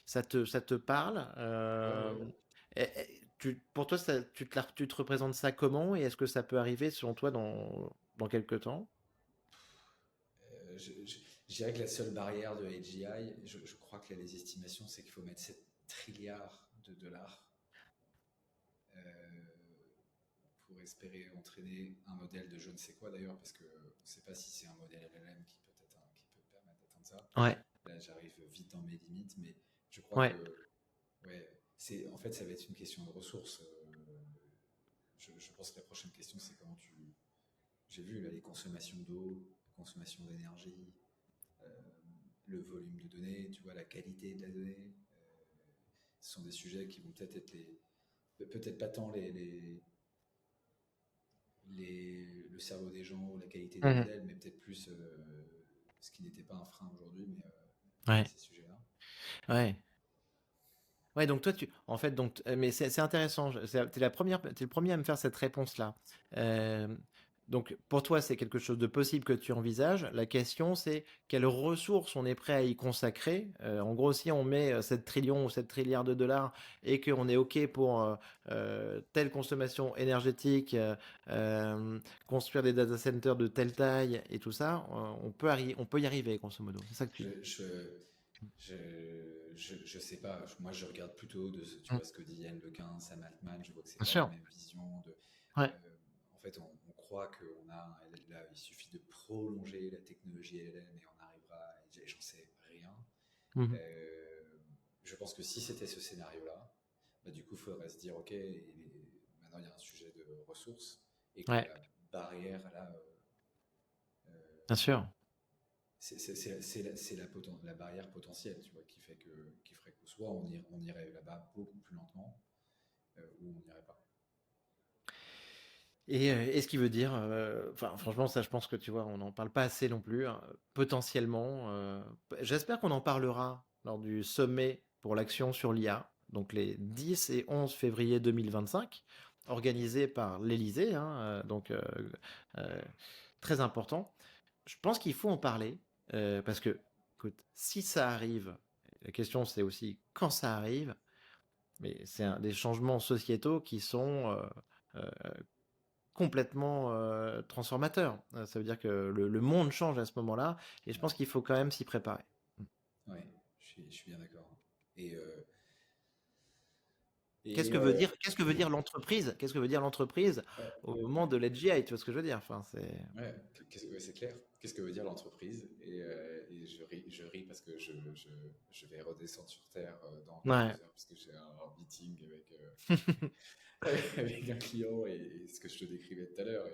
ça te parle? Ouais, ouais. Pour toi, tu te représentes ça comment? Et est-ce que ça peut arriver, selon toi, dans quelques temps? Je dirais que la seule barrière de AGI, je crois que les estimations, c'est qu'il faut mettre 7 trilliards de dollars pour espérer entraîner un modèle de je ne sais quoi d'ailleurs, parce qu'on ne sait pas si c'est un modèle LLM qui peut permettre d'atteindre ça. Ouais, Là, j'arrive vite dans mes limites, mais je crois ouais. que ouais, en fait, ça va être une question de ressources. Je pense que la prochaine question, c'est comment tu. J'ai vu là, les consommations d'eau, consommation d'énergie, euh, le volume de données, tu vois, la qualité de la donnée. Ce sont des sujets qui vont peut-être être peut-être pas tant le cerveau des gens ou la qualité des Mhm. modèles, mais peut-être plus ce qui n'était pas un frein aujourd'hui, mais Ouais, ces sujets-là. ouais. Ouais, donc toi, en fait, mais c'est intéressant. T'es le premier à me faire cette réponse-là. Euh, donc, pour toi, c'est quelque chose de possible que tu envisages. La question, c'est quelles ressources on est prêt à y consacrer. En gros, si on met 7 trillions ou 7 trilliards de dollars et qu'on est OK pour telle consommation énergétique, construire des data centers de telle taille et tout ça, on peut y arriver, grosso modo. C'est ça que tu Je, dis. je, je sais pas. Moi, je regarde plutôt tu Mm. vois, ce que dit Yann Lequin, Sam Altman. Je vois que c'est Bien pas la sûr. même vision. Ouais. En fait, on croit qu'on a là, il suffit de prolonger la technologie LLM et on arrivera. J'en sais rien. Mhm. Euh, je pense que si c'était ce scénario-là, bah, du coup, il faudrait se dire, ok, maintenant il y a un sujet de ressources et que Ouais, la barrière là, bien sûr. la barrière potentielle, tu vois, qui ferait que soit on irait là-bas beaucoup plus lentement ou on n'irait pas. Et ce qui veut dire, enfin, franchement, ça, je pense que tu vois, on n'en parle pas assez non plus, hein. Potentiellement, j'espère qu'on en parlera lors du sommet pour l'action sur l'IA, donc les 10 et 11 février 2025, organisé par l'Élysée, hein, donc très important. Je pense qu'il faut en parler, parce que, écoute, si ça arrive, la question c'est aussi quand ça arrive, mais c'est des changements sociétaux qui sont euh, complètement transformateur. Ça veut dire que le monde change à ce moment-là, et je pense qu'il faut quand même s'y préparer. Oui, je suis bien d'accord. Et, Qu'est-ce que veut dire l'entreprise? Qu'est-ce que veut dire l'entreprise ouais, au moment ouais. de l'AGI? Tu vois ce que je veux dire? Enfin, c'est... Ouais, ouais, c'est clair. Qu'est-ce que veut dire l'entreprise? Et je ris parce que je vais redescendre sur Terre dans Ouais. quelques heures parce que j'ai un meeting avec, avec un client et ce que je te décrivais tout à l'heure.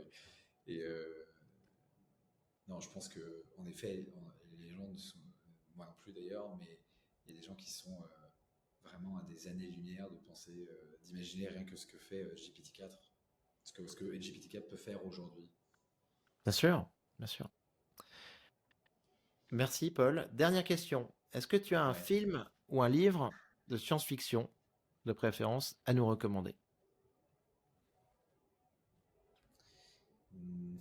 Et, non, je pense que en effet, les gens ne sont, moi non plus d'ailleurs, mais il y a des gens qui sont vraiment à des années-lumière de penser, d'imaginer rien que ce que fait GPT-4, ce que GPT-4 peut faire aujourd'hui. Bien sûr, bien sûr. Merci, Paul. Dernière question. Est-ce que tu as un Ouais. film ou un livre de science-fiction, de préférence, à nous recommander? Hmm,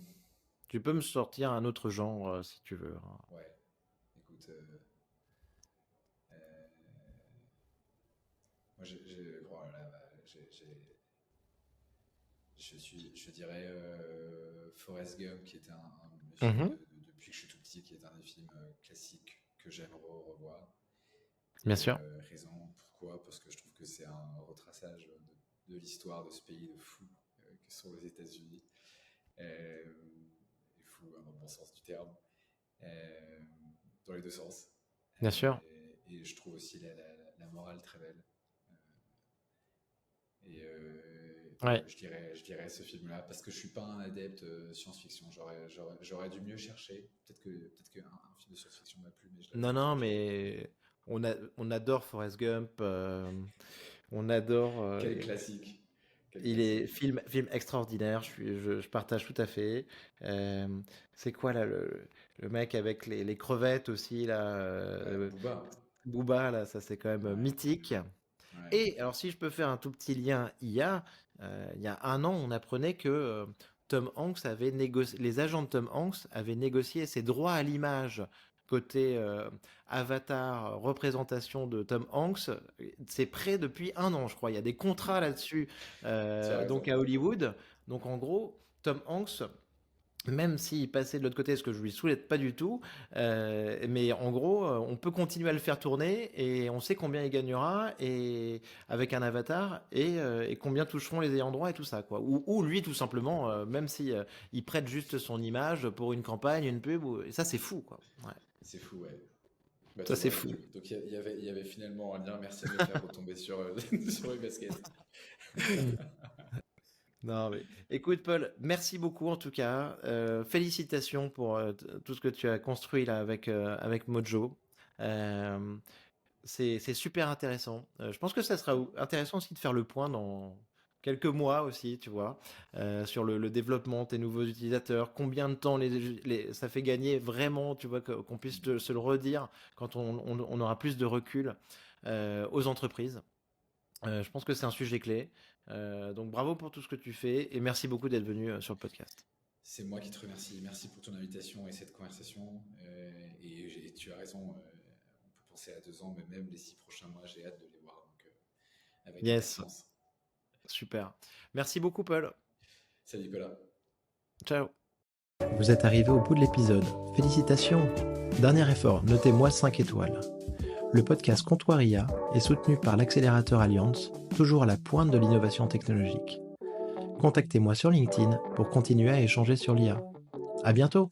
Tu peux me sortir un autre genre, si tu veux, hein. ouais. Écoute, euh, moi, voilà, je dirais Forrest Gump, qui était un film Mhm. depuis que je suis tout petit, qui est un des films classiques que j'aime revoir. Bien Et sûr. raison, pourquoi? Parce que je trouve que c'est un retraçage de l'histoire de ce pays de fou que sont les États-Unis. Fou dans le bon sens du terme, euh, dans les deux sens. Bien sûr. Et je trouve aussi la morale très belle. Ouais. Je dirais ce film-là, parce que je suis pas un adepte science-fiction. J'aurais dû mieux chercher. Peut-être qu'un film de science-fiction m'a plu, mais Non, non, mais on adore Forrest Gump. On adore. Quel classique. Quel Il est classique. film extraordinaire. Je partage tout à fait. Euh, c'est quoi là le mec avec les crevettes aussi là, Booba. Booba là, ça c'est quand même Ouais, mythique. ouais. Et alors, si je peux faire un tout petit lien IA, il y a un an, on apprenait que Tom Hanks avait négocié, les agents de Tom Hanks avaient négocié ses droits à l'image côté avatar, représentation de Tom Hanks. C'est prêt depuis un an, je crois. Il y a des contrats là-dessus, Tu as donc raison. à Hollywood. Donc en gros, Tom Hanks, même s'il passait de l'autre côté, ce que je lui souhaite pas du tout, mais en gros, on peut continuer à le faire tourner et on sait combien il gagnera et avec un avatar et combien toucheront les ayants droit et tout ça quoi. Ou lui tout simplement, même si il prête juste son image pour une campagne, une pub, et ça c'est fou quoi. Ouais. C'est fou, ouais. Bah, Ça tu c'est vois, fou. donc il y avait finalement un lien. Merci de me faire retomber sur, sur les baskets. Non, mais écoute, Paul, merci beaucoup en tout cas. Félicitations pour tout ce que tu as construit là avec Mojo. Euh, c'est super intéressant. Je pense que ça sera intéressant aussi de faire le point dans quelques mois aussi, tu vois, sur le développement, tes nouveaux utilisateurs, combien de temps ça fait gagner vraiment, tu vois, qu'on puisse se le redire quand on aura plus de recul aux entreprises. Je pense que c'est un sujet clé. Donc bravo pour tout ce que tu fais et merci beaucoup d'être venu sur le podcast. C'est moi qui te remercie. Merci pour ton invitation et cette conversation. Et tu as raison, on peut penser à 2 ans, mais même les 6 prochains mois, j'ai hâte de les voir. Donc, avec Yes, impatience. super. Merci beaucoup, Paul. Salut Nicolas. Ciao. Vous êtes arrivé au bout de l'épisode. Félicitations. Dernier effort, notez-moi 5 étoiles. Le podcast Comptoir IA est soutenu par l'accélérateur Allianz, toujours à la pointe de l'innovation technologique. Contactez-moi sur LinkedIn pour continuer à échanger sur l'IA. À bientôt!